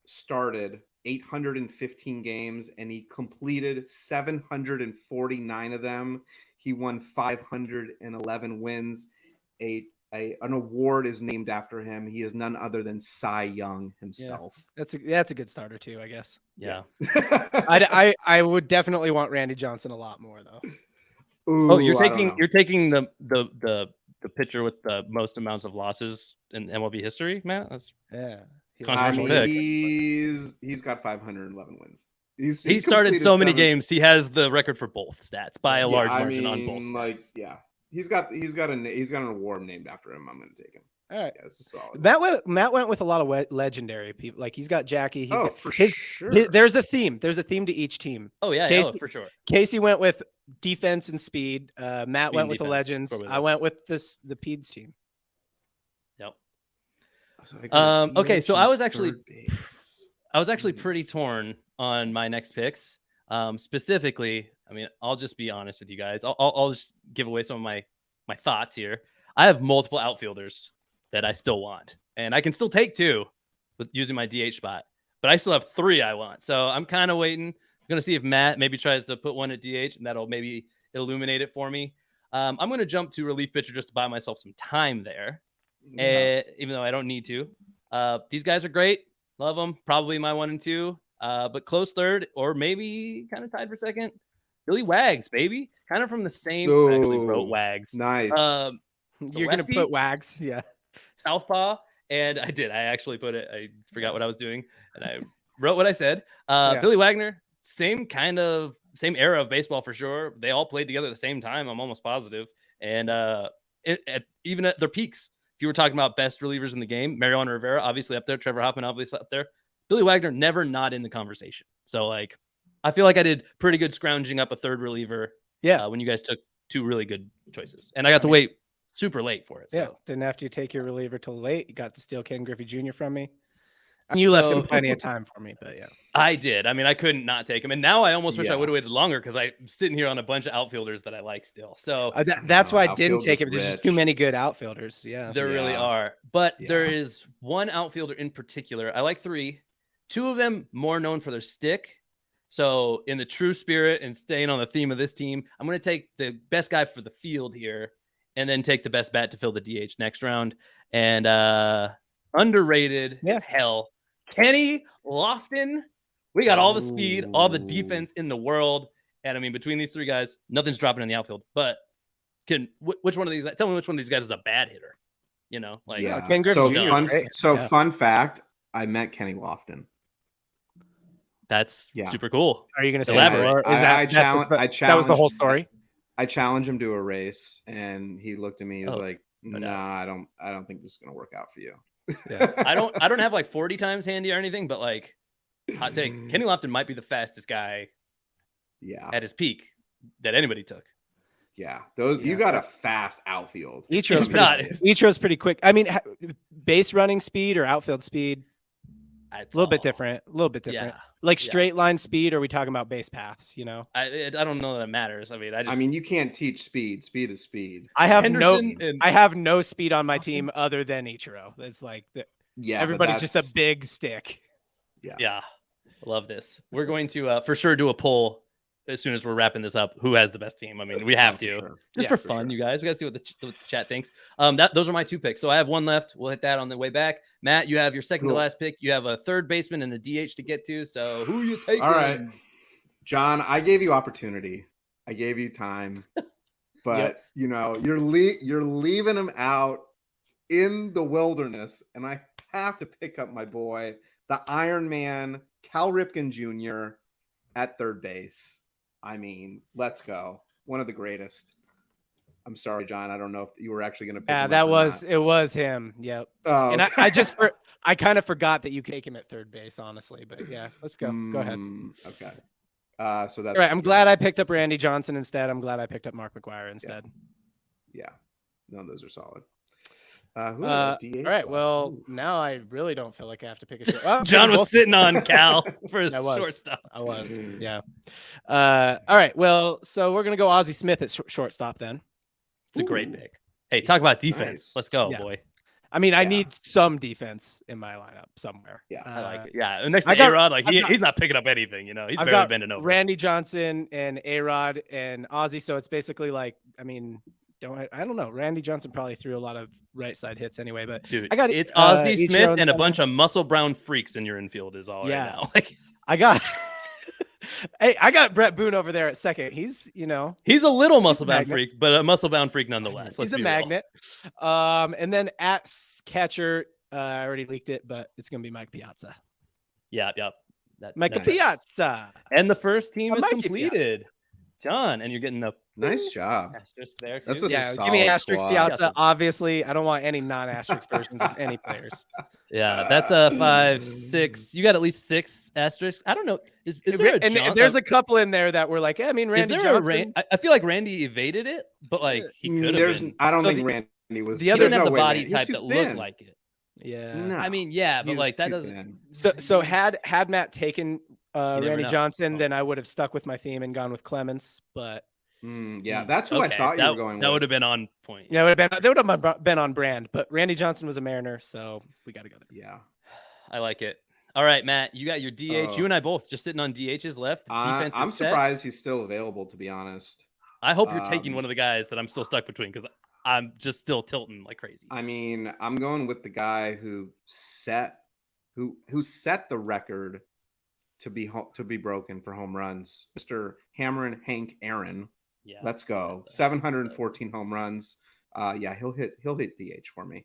started 815 games and he completed 749 of them. He won 511 wins. An award is named after him. He is none other than Cy Young himself. That's a good starter too, I guess. Yeah. I would definitely want Randy Johnson a lot more though. Oh, Ooh, I don't know. you're taking the pitcher with the most amounts of losses in MLB history, Matt. That's Yeah. I Controversial mean, pick. he's got 511 wins. He started completed so many 7 games. He has the record for both stats by a large margin on both. Stats. Like, yeah, he's got an award named after him. I'm going to take him. All right. Yeah, this is solid. Matt went with a lot of legendary people. Like he's got Jackie. He's got for his, sure. there's a theme. There's a theme to each team. Oh yeah, Casey- for sure. Casey went with defense and speed. Matt Speed went and with the defense. legends. Go with I that. went with the Peds team. Yep. So I got Okay, DH so and I was actually third base. pretty torn on my next picks. Specifically, I mean, I'll just be honest with you guys. I'll just give away some of my thoughts here. I have multiple outfielders that I still want, and I can still take 2 with using my DH spot, but I still have 3 I want. So I'm kind of waiting. I'm gonna see if Matt maybe tries to put one at DH, and that'll maybe illuminate it for me. I'm gonna jump to relief pitcher just to buy myself some time there, even though I don't need to. These guys are great. Love them. Probably my 1 and 2. But close third, or maybe kind of tied for second. Billy Wags, baby. Kind of from the same. I actually wrote Ooh, Wags. Nice. You're gonna lefty? put Wags, yeah. Southpaw. And I did. I actually put it. I forgot what I was doing. And I wrote what I said. Billy Wagner, same era of baseball for sure. They all played together at the same time. I'm almost positive. And even at their peaks, if you were talking about best relievers in the game, Mariano Rivera, obviously up there. Trevor Hoffman, obviously up there. Billy Wagner, never not in the conversation. So, like, I feel like I did pretty good scrounging up a third reliever. Yeah. When you guys took 2 really good choices. And I got to wait super late for it. So. Yeah. Didn't have to take your reliever till late. You got to steal Ken Griffey Jr. from me. You left him plenty of time for me, but yeah. I did. I mean, I couldn't not take him. And now I almost wish I Yeah. would have waited longer because I'm sitting here on a bunch of outfielders that I like still. So that's why I didn't outfield take is him. There's just rich. too many good outfielders. Yeah. there really Yeah. are. But there Yeah. is one outfielder in particular. I like 3. 2 of them more known for their stick. So in the true spirit and staying on the theme of this team, I'm going to take the best guy for the field here and then take the best bat to fill the DH next round. And underrated as hell, Kenny Lofton. We got all the speed, all the defense in the world. And I mean, between these 3 guys, nothing's dropping in the outfield. But which one of these? Tell me which one of these guys is a bad hitter. You know, like Ken Griffey So Jr., fun fact, I met Kenny Lofton. That's super cool. Are you going to say Elaborate? more? That was the whole story. I challenged him to a race, and he looked at me. He was like, "Nah, I don't think this is going to work out for you." Yeah. I don't have like 40 times handy or anything, but like, hot take, Kenny Lofton might be the fastest guy. Yeah. At his peak that anybody took. Yeah, you got a fast outfield. Ichiro's pretty quick. I mean, base running speed or outfield speed, a little bit different. Yeah. Like straight line speed, or are we talking about base paths? You know, I don't know that it matters. I mean, you can't teach speed. Speed is speed. I have no speed on my team other than Ichiro. It's like everybody's just a big stick. Yeah. Love this. We're going to for sure do a poll as soon as we're wrapping this up. Who has the best team? I mean, we have to just for fun, you guys. We got to see what the chat thinks. Those are my 2 picks. So I have one left. We'll hit that on the way back. Matt, you have your second to last pick. You have a third baseman and a DH to get to. So who are you taking? All right, John. I gave you opportunity. I gave you time, but you know you're leaving him out in the wilderness, and I have to pick up my boy, the Iron Man, Cal Ripken Jr. at third base. I mean, let's go. One of the greatest. I'm sorry, John. I don't know if you were actually going to pick him up it was him. Yep. Oh, and I kind of forgot that you take him at third base, honestly. But yeah, let's go. Go ahead. Okay. So that's all right. I'm glad I picked up Randy Johnson instead. I'm glad I picked up Mark McGwire instead. Yeah. No, those are solid. All right. Well, now I really don't feel like I have to pick a short. Well, John was sitting on Cal for his shortstop. I was. Yeah. All right. Well, so we're gonna go Ozzie Smith at shortstop then. It's a great pick. Hey, talk about defense. Nice. Let's go, boy. I mean, I need some defense in my lineup somewhere. Yeah, I like it. Yeah, next to A-Rod, like he's not picking up anything. You know, he's barely bending over. Randy Johnson and A-Rod and Ozzie. So it's basically like, I mean, I don't know. Randy Johnson probably threw a lot of right side hits anyway, but dude, I got it's Ozzie Smith and a bunch of muscle brown freaks in your infield is all right now. Like I got. Hey, I got Brett Boone over there at second. He's a little muscle bound freak, but a muscle bound freak nonetheless. He's a magnet. And then at catcher, I already leaked it, but it's gonna be Mike Piazza. Yep. Mike Piazza. And the first team is Mikey completed. Piazza. John, and you're getting the nice job. Asterisk there. That's a solid give me asterisk squad. Piazza. Obviously, I don't want any non-asterisk versions of any players. Yeah, that's a 5, 6. You got at least 6 asterisks. I don't know. Is there a and there's a couple in there that were like, I mean, Randy Johnson. I feel like Randy evaded it, but like he could have been. I don't think Randy was. The other didn't have the body type that looked like it. Yeah. No, I mean, yeah, but like that doesn't. So had Matt taken Randy Johnson, Oh. then I would have stuck with my theme and gone with Clemens. But yeah, that's who I thought you were going with. That would have been on point. Yeah, they would have been on brand. But Randy Johnson was a Mariner, so we got to go there. Yeah, I like it. All right, Matt, you got your DH. You and I both just sitting on DHs left. Defense I'm is set. surprised he's still available, to be honest. I hope you're taking one of the guys that I'm still stuck between because I'm just still tilting like crazy. I mean, I'm going with the guy who set the record to be broken for home runs, Mr. Hammerin Hank Aaron. Yeah, let's go. 714 home runs. Yeah, he'll hit DH for me.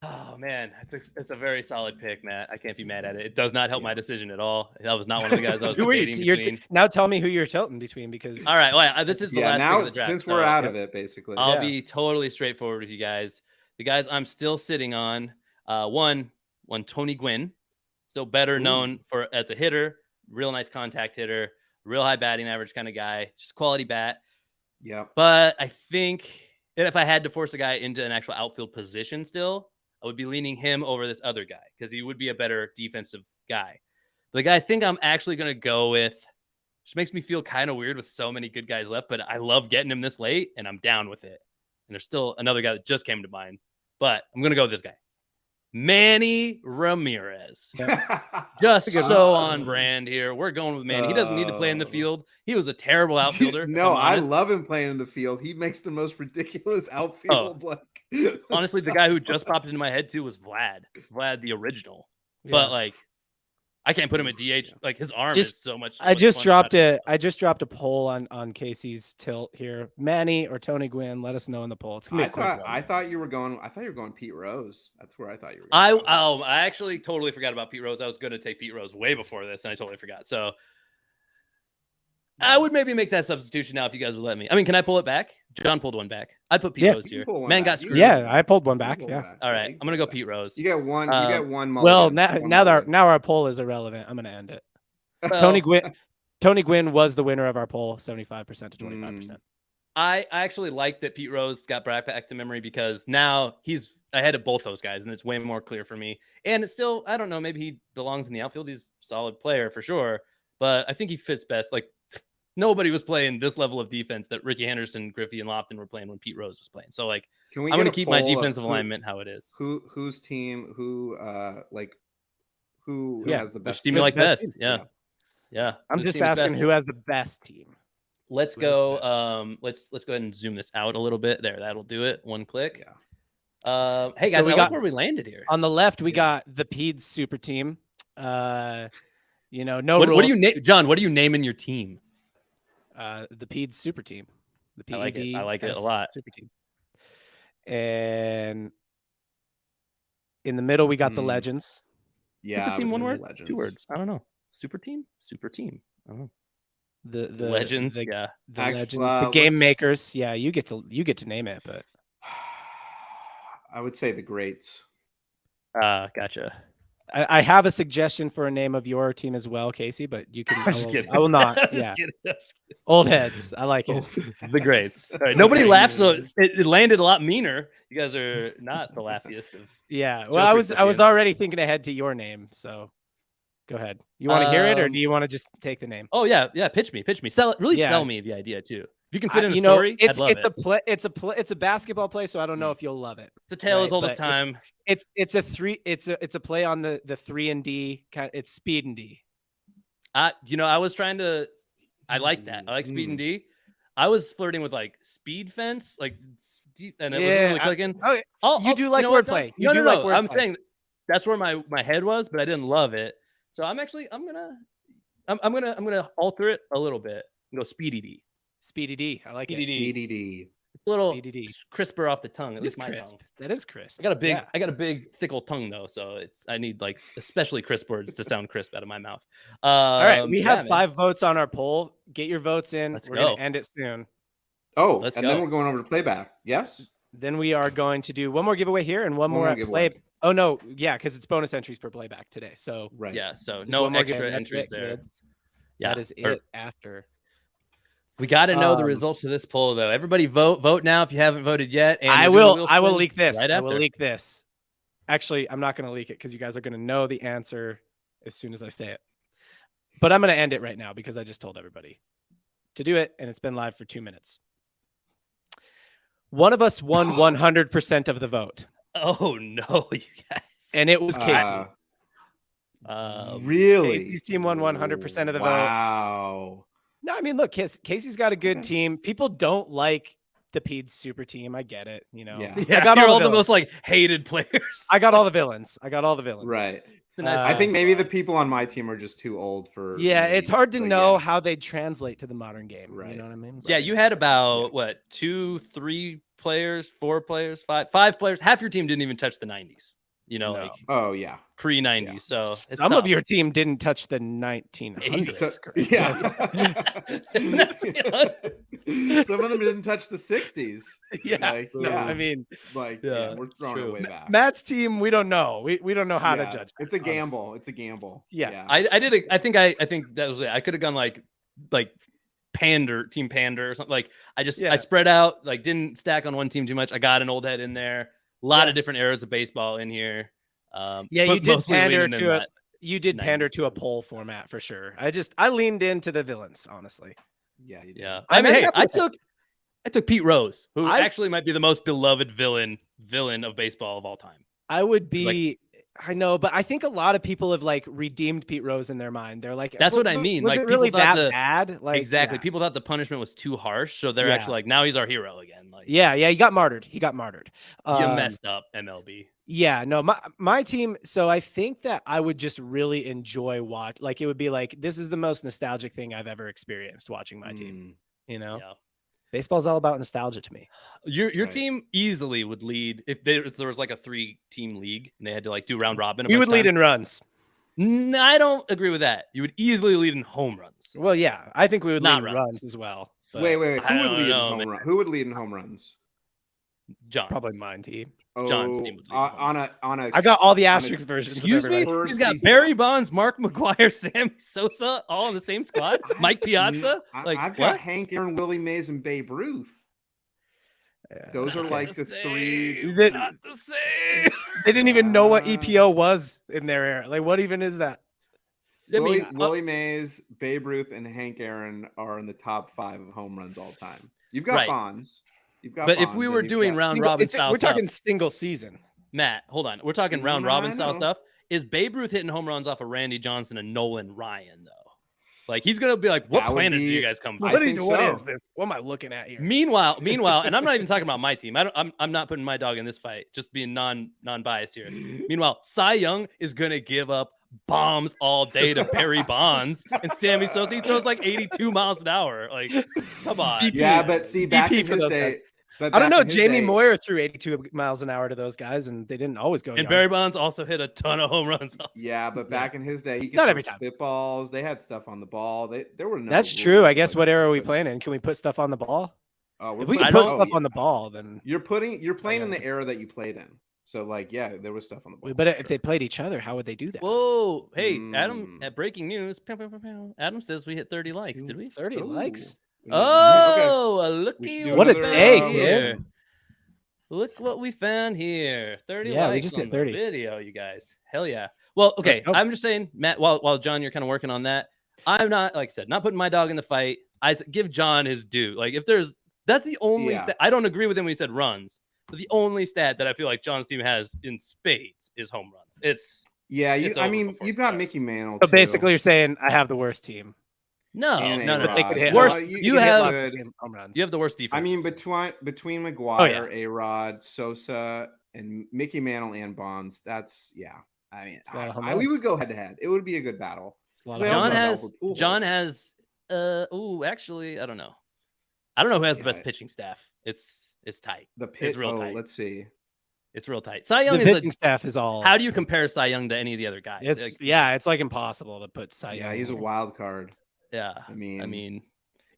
Oh man, it's a very solid pick, Matt. I can't be mad at it. It does not help my decision at all. That was not one of the guys I was debating between. Now tell me who you're tilting between, because all right, well, this is the last pick of the draft. Since we're out of it, basically, I'll be totally straightforward with you guys. The guys I'm still sitting on, one Tony Gwynn, still better known for as a hitter, real nice contact hitter, real high batting average kind of guy, just quality bat. Yeah, but I think if I had to force a guy into an actual outfield position still, I would be leaning him over this other guy because he would be a better defensive guy. The guy I think I'm actually going to go with, which makes me feel kind of weird with so many good guys left, but I love getting him this late, and I'm down with it. And there's still another guy that just came to mind, but I'm going to go with this guy. Manny Ramirez. Just so on brand here. We're going with Manny. He doesn't need to play in the field. He was a terrible outfielder. No, I love him playing in the field. He makes the most ridiculous outfield. Honestly, the guy who just popped into my head too was Vlad, the original. Yeah. But like, I can't put him at DH. Like his arm is so much. I just dropped a poll on Casey's tilt here. Manny or Tony Gwynn? Let us know in the poll. It's gonna be I thought you were going Pete Rose. That's where I thought you were. I actually totally forgot about Pete Rose. I was going to take Pete Rose way before this, and I totally forgot. So I would maybe make that substitution now if you guys would let me. I mean, can I pull it back? John pulled one back. I'd put Pete Rose here. Man got screwed. Yeah, I pulled one back. Yeah. All right, I'm gonna go Pete Rose. You get one. You get one. Well, now our poll is irrelevant. I'm gonna end it. Tony Gwynn was the winner of our poll, 75% to 25%. I actually like that Pete Rose got brought back to memory because now he's ahead of both those guys, and it's way more clear for me. And it's still, I don't know, maybe he belongs in the outfield. He's a solid player for sure, but I think he fits best. Like nobody was playing this level of defense that Ricky Henderson, Griffey, and Lofton were playing when Pete Rose was playing. So like, I'm going to keep my defensive alignment how it is. Whose team? Who has the best? Which team you like best? Yeah. I'm just asking who has the best team. Let's go. Let's go ahead and zoom this out a little bit. There, that'll do it. One click. Yeah. Hey guys, I like where we landed here. On the left, we got the Peds super team. No what rules. do you name, John? What are you naming your team? The Peds super team. The PED I like it a lot. Super team. And in the middle, we got the legends. Yeah. Super team, one word, legends. 2 words. I don't know. Super team. I don't know. The legends, the legends, well, the game makers. Yeah, you get to name it, but I would say the greats. Gotcha. I have a suggestion for a name of your team as well, Casey, but you can. I will not. Yeah. Old heads. I like it. The greats. All right. Nobody laughed, so it landed a lot meaner. You guys are not the laughiest of. Yeah. Well, I was already thinking ahead to your name, so go ahead. You want to hear it, or do you want to just take the name? Oh yeah. Pitch me. Sell it. Sell me the idea too. If you can fit in a story, I'd love it. It's a basketball play, so I don't know if you'll love it. It's a tale as old as time. It's a play on the 3 and D kind. It's speed and D. I was trying to. I like that. I like speed and D. I was flirting with like speed fence, like, and it wasn't really clicking. You do like wordplay. No. I'm saying that's where my head was, but I didn't love it. So I'm gonna alter it a little bit and go speedy D. Speedy D. I like it. Speedy D. A little crisper off the tongue. At least my crisp. tongue. That is crisp. I got a big thickle tongue though, so I need like especially crisp words to sound crisp out of my mouth. All right, we have 5 votes on our poll. Get your votes in. We're gonna end it soon. Oh, then we're going over to playback. Yes. Then we are going to do one more giveaway here and one more at play. Oh no, yeah, because it's bonus entries for playback today. So right. Yeah, so no extra entries there. Yeah, that is it after. We got to know the results of this poll, though. Everybody vote now if you haven't voted yet. And I will leak this. Right after. I will leak this. Actually, I'm not going to leak it because you guys are going to know the answer as soon as I say it. But I'm going to end it right now because I just told everybody to do it, and it's been live for 2 minutes. One of us won 100% of the vote. Oh, no, you guys. And it was Casey. Really? Casey's team won 100% of the vote. Wow. No, I mean, look, Casey's got a good team. People don't like the Peds super team. I get it. Yeah. I got all the most like hated players. I got all the villains. Right. I think maybe the people on my team are just too old for. Yeah, it's hard to know how they translate to the modern game. Right. You know what I mean? Yeah, you had about 2, 3 players, 4 players, 5 players. Half your team didn't even touch the 90s. Like pre-90s. Yeah. So some of your team didn't touch the 1900s. Some of them didn't touch the 60s. I mean, we're throwing it way back. Matt's team, we don't know. We don't know how to judge. It's a gamble. Honestly. It's a gamble. Yeah. I did. I think that was it. I could have gone like team pander or something. Like I spread out, like didn't stack on one team too much. I got an old head in there. A lot of different eras of baseball in here. Yeah, you but did mostly pander leaning in to that you did pander 90s to a poll format for sure. I leaned into the villains, honestly. Yeah, you did. Yeah. I I mean, mean, hey, I I took Pete Rose, who I- actually might be the most beloved villain of baseball of all time. I would He's like- be. I know, but I think a lot of people have like redeemed Pete Rose in their mind. They're like, That's what I mean. Was Like, it really people thought that bad? Like, exactly. yeah. People thought the punishment was too harsh, so they're Yeah. actually like, now he's our hero again. Like, Yeah, he got martyred. He got martyred. you messed up, MLB. Yeah, no, my team. So I think that I would just really enjoy watch. Like, it would be like, this is the most nostalgic thing I've ever experienced watching my team. You know, Yeah. baseball's all about nostalgia to me. Your Right. team easily would lead if there was like a 3-team league and they had to like do round robin. We would lead in runs. I don't agree with that. You would easily lead in home runs. Well, yeah, I think we would Not lead in runs. runs as well. but Wait. I Who would don't lead in know, home man. run? Who would lead in home runs? John. Probably mine team. John's team would lead on a. I got all the asterisk versions. of Excuse me? everybody. He's got Barry Bonds, Mark McGuire, Sammy Sosa, all in the same squad. Mike Piazza. Like, I've got what? Hank Aaron, Willie Mays, and Babe Ruth. Yeah. Those are like the three. Not the same. They didn't even know what EPO was in their era. Like, what even is that? I mean, Willie Mays, Babe Ruth, and Hank Aaron are in the top 5 of home runs all time. You've got Right. Bonds. You've got. But if Bonds, we and were you've doing got- round robin We're style talking stuff, single season. Matt, hold on. We're talking round No, robin I style know. stuff. Is Babe Ruth hitting home runs off of Randy Johnson and Nolan Ryan though? Like, he's gonna be like, what That would planet do be- you guys come from? I What think is so. this? What am I looking at here? Meanwhile, and I'm not even talking about my team. I'm not putting my dog in this fight. Just being non-biased here. Meanwhile, Cy Young is gonna give up bombs all day to Barry Bonds and Sammy Sosa. He throws like 82 miles an hour. Like, come on. Yeah, but see, back BP in for his those day. guys. But I don't back know. in his Jamie day- Moyer threw 82 miles an hour to those guys, and they didn't always go. And young. Barry Bonds also hit a ton of home runs. Yeah, but back in his day, he could Not throw every time. spitballs. They had stuff on the ball. There were no. That's rules, true. I guess. but- What era are we but- playing in? Can we put stuff on the ball? we're If we playing- can put don't- stuff on the ball, then. You're playing in yeah. the era that you played in. So like, yeah, there was stuff on the ball. But if they played each other, how would they do that? Whoa. Hey, Adam, Mm. at breaking news, pew, pew, pew, pew. Adam says we hit 30 likes. Did we? 30 Ooh. likes. Okay. Oh, We looky should do What a another, day, here. dude. Look what we found here. 30 Yeah, we likes just on hit the 30. video, you guys. Hell yeah. Well, okay. Oh. I'm just saying, Matt, while John, you're kind of working on that. I'm not, like I said, not putting my dog in the fight. Give John his due. Like, that's the only Yeah. stat. I don't agree with him when he said runs, but the only stat that I feel like John's team has in spades is home runs. It's Yeah, It's I over mean, before you've it got starts. Mickey Mantle. So too. basically, you're saying I have the worst team. no. And But they could hit worst. you You could hit have lots of home runs. you have the worst defense. I mean, between Oh, McGuire, A-Rod, Sosa, and Mickey Mantle and Bonds, that's I mean, a lot of home we runs. would go head to head. It would be a good battle. It's a lot They of also John home have runs. has Albert Pujols. John has actually, I don't know. I don't know who has the Yeah. best pitching staff. It's tight. The pit. real tight. Let's see. It's real tight. Cy Young The is pitching staff is all. how do you compare Cy Young to any of the other guys? It's Like, it's like impossible to put Cy Yeah, Young he's a in. wild card. yeah. I mean,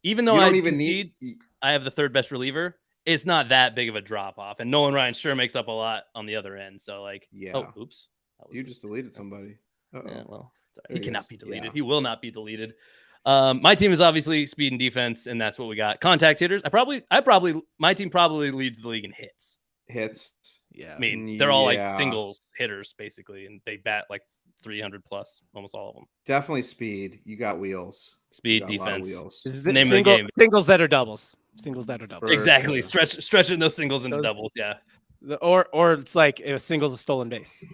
Even though you I don't even concede need. I have the third best reliever, it's not that big of a drop off. And Nolan Ryan sure makes up a lot on the other end. So like, Yeah. oh, oops. That was You a- just deleted somebody. Uh-oh. Yeah, well, sorry. There He he cannot is. be deleted. Yeah. He will not be deleted. My team is obviously speed and defense, and that's what we got. Contact hitters. My team probably leads the league in hits. Hits. Yeah. I mean, they're all like Yeah. singles hitters basically, and they bat like 300 plus, almost all of them. Definitely speed. You got wheels. You Speed, got a lot of defense. wheels. This is Name of the single, game. singles that are doubles. Singles that are doubles. For Exactly. sure. Stretching those singles into Those- doubles. Yeah. Or it's like a singles a stolen base.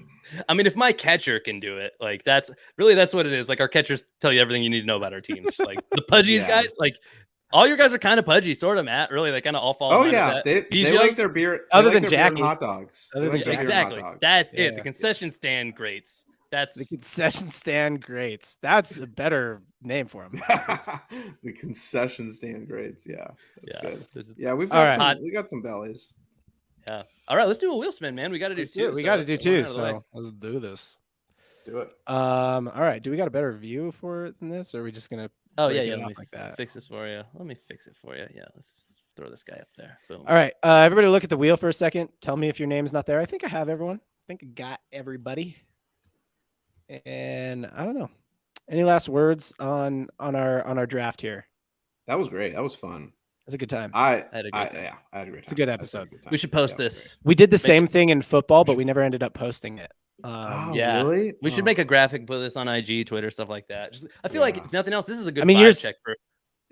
I mean, if my catcher can do it, like that's what it is. Like our catchers tell you everything you need to know about our teams. Just like the pudgies Yeah. guys, like all your guys are kind of pudgy, sort of, Matt. Really, they kind of all fall. in Oh line with yeah, that. they Bijos, like their beer. Other they than like their beer and Jackie. hot dogs. Other They than like their beer and exactly. hot dogs. That's it. Yeah. The concession stand greats. That's The concession stand greats. That's a better name for them. The concession stand grades. Yeah, that's yeah. good. There's a- Yeah, we've All got right. we got some bellies. yeah. All right, let's do a wheel spin, man. We got to do Let's do two. it. We so got to let's do get one two. out of the way. So let's do this. Let's do it. All right. Do we got a better view for it than this? Or are we just gonna? Oh break yeah, it yeah. off Let me like that? fix this for you. Let me fix it for you. Yeah, let's throw this guy up there. Boom. All right. Everybody, look at the wheel for a second. Tell me if your name's not there. I think I have everyone. I think I got everybody. And I don't know. Any last words on our draft here? That was great. That was fun. It's a good time. I had a great time. Yeah, I had a great time. It's a good episode. We should post this. We did the same thing in football, but we never ended up posting it. Yeah. Really? We should make a graphic, put this on IG, Twitter, stuff like that. Just, I feel like if nothing else, this is a good vibe check for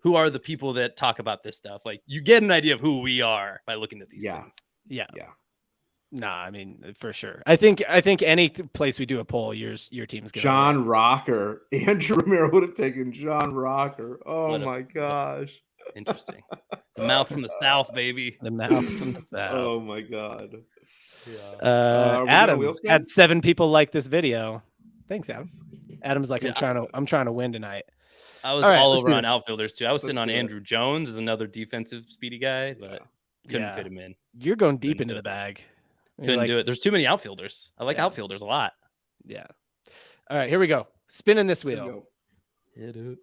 who are the people that talk about this stuff. Like you get an idea of who we are by looking at these things. Yeah. Nah, I mean, for sure. I think any place we do a poll, your team's good. John Rocker. Andrew Romero would have taken John Rocker. Oh my gosh. Interesting. The mouth from the South, baby. The mouth from the South. Oh my God. Yeah. Adam had 7 people like this video. Thanks, Adam. Adam's like, I'm trying to win tonight. I was all over on outfielders too. I was sitting on Andrew Jones as another defensive speedy guy, but couldn't fit him in. You're going deep into the bag. Couldn't do it. There's too many outfielders. I like outfielders a lot. Yeah. All right, here we go. Spinning this wheel. Hit it.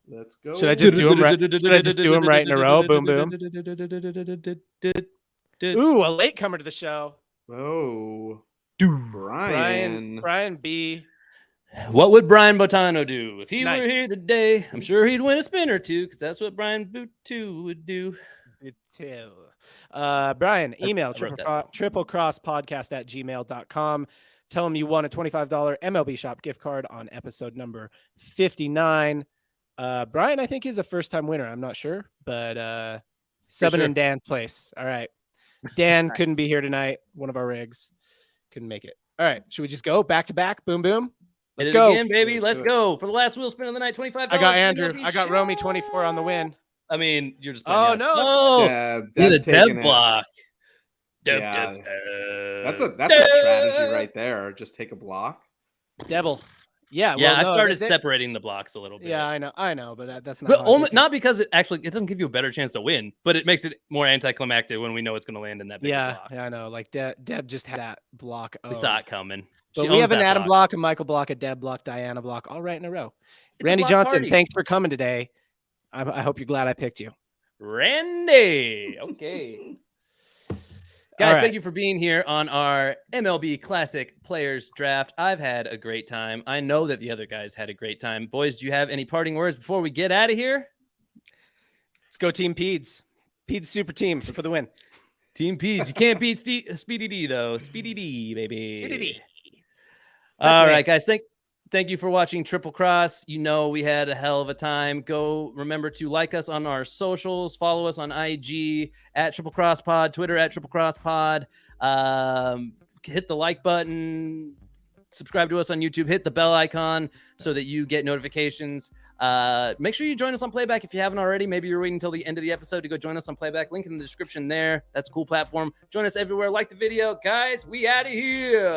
Let's go. Should I just do them right? Should I just do them right in a row? Boom, boom. Ooh, a latecomer to the show. Oh, Brian B. What would Brian Botano do if he were here today? I'm sure he'd win a spin or two because that's what Brian Botano would do. Brian, email triplecrosspodcast@gmail.com. Tell him you won a $25 MLB Shop gift card on episode number 59. Brian, I think, is a first-time winner. I'm not sure, but 7 in Dan's place. All right. Dan couldn't be here tonight. One of our rigs couldn't make it. All right. Should we just go back to back? Boom, boom. Let's go again, baby. Let's go for the last wheel spin of the night. $25. I got Andrew. I got Romy 24 on the win. I mean, you're just. Oh no! Did a dev block. Yeah. That's a strategy right there. Just take a block. Devil. Yeah. Yeah. I started separating the blocks a little bit. Yeah, I know, but that's not. But only not because it doesn't give you a better chance to win, but it makes it more anticlimactic when we know it's going to land in that big block. Yeah, I know. Like Deb just had that block. We saw it coming. But we have an Adam block, a Michael block, a Deb block, Diana block, all right in a row. Randy Johnson, thanks for coming today. I hope you're glad I picked you. Randy. Okay. Guys, thank you for being here on our MLB Classic Players Draft. I've had a great time. I know that the other guys had a great time. Boys, do you have any parting words before we get out of here? Let's go Team Peds. Peds super team for the win. Team Peds. You can't beat Speedy D, though. Speedy D, baby. Speedy D. All right, guys. Thank you for watching Triple Cross. You know we had a hell of a time. Go remember to like us on our socials. Follow us on IG at Triple Cross Pod, Twitter at Triple Cross Pod. Hit the like button. Subscribe to us on YouTube. Hit the bell icon so that you get notifications. Make sure you join us on Playback if you haven't already. Maybe you're waiting until the end of the episode to go join us on Playback. Link in the description there. That's a cool platform. Join us everywhere. Like the video. Guys, we out of here.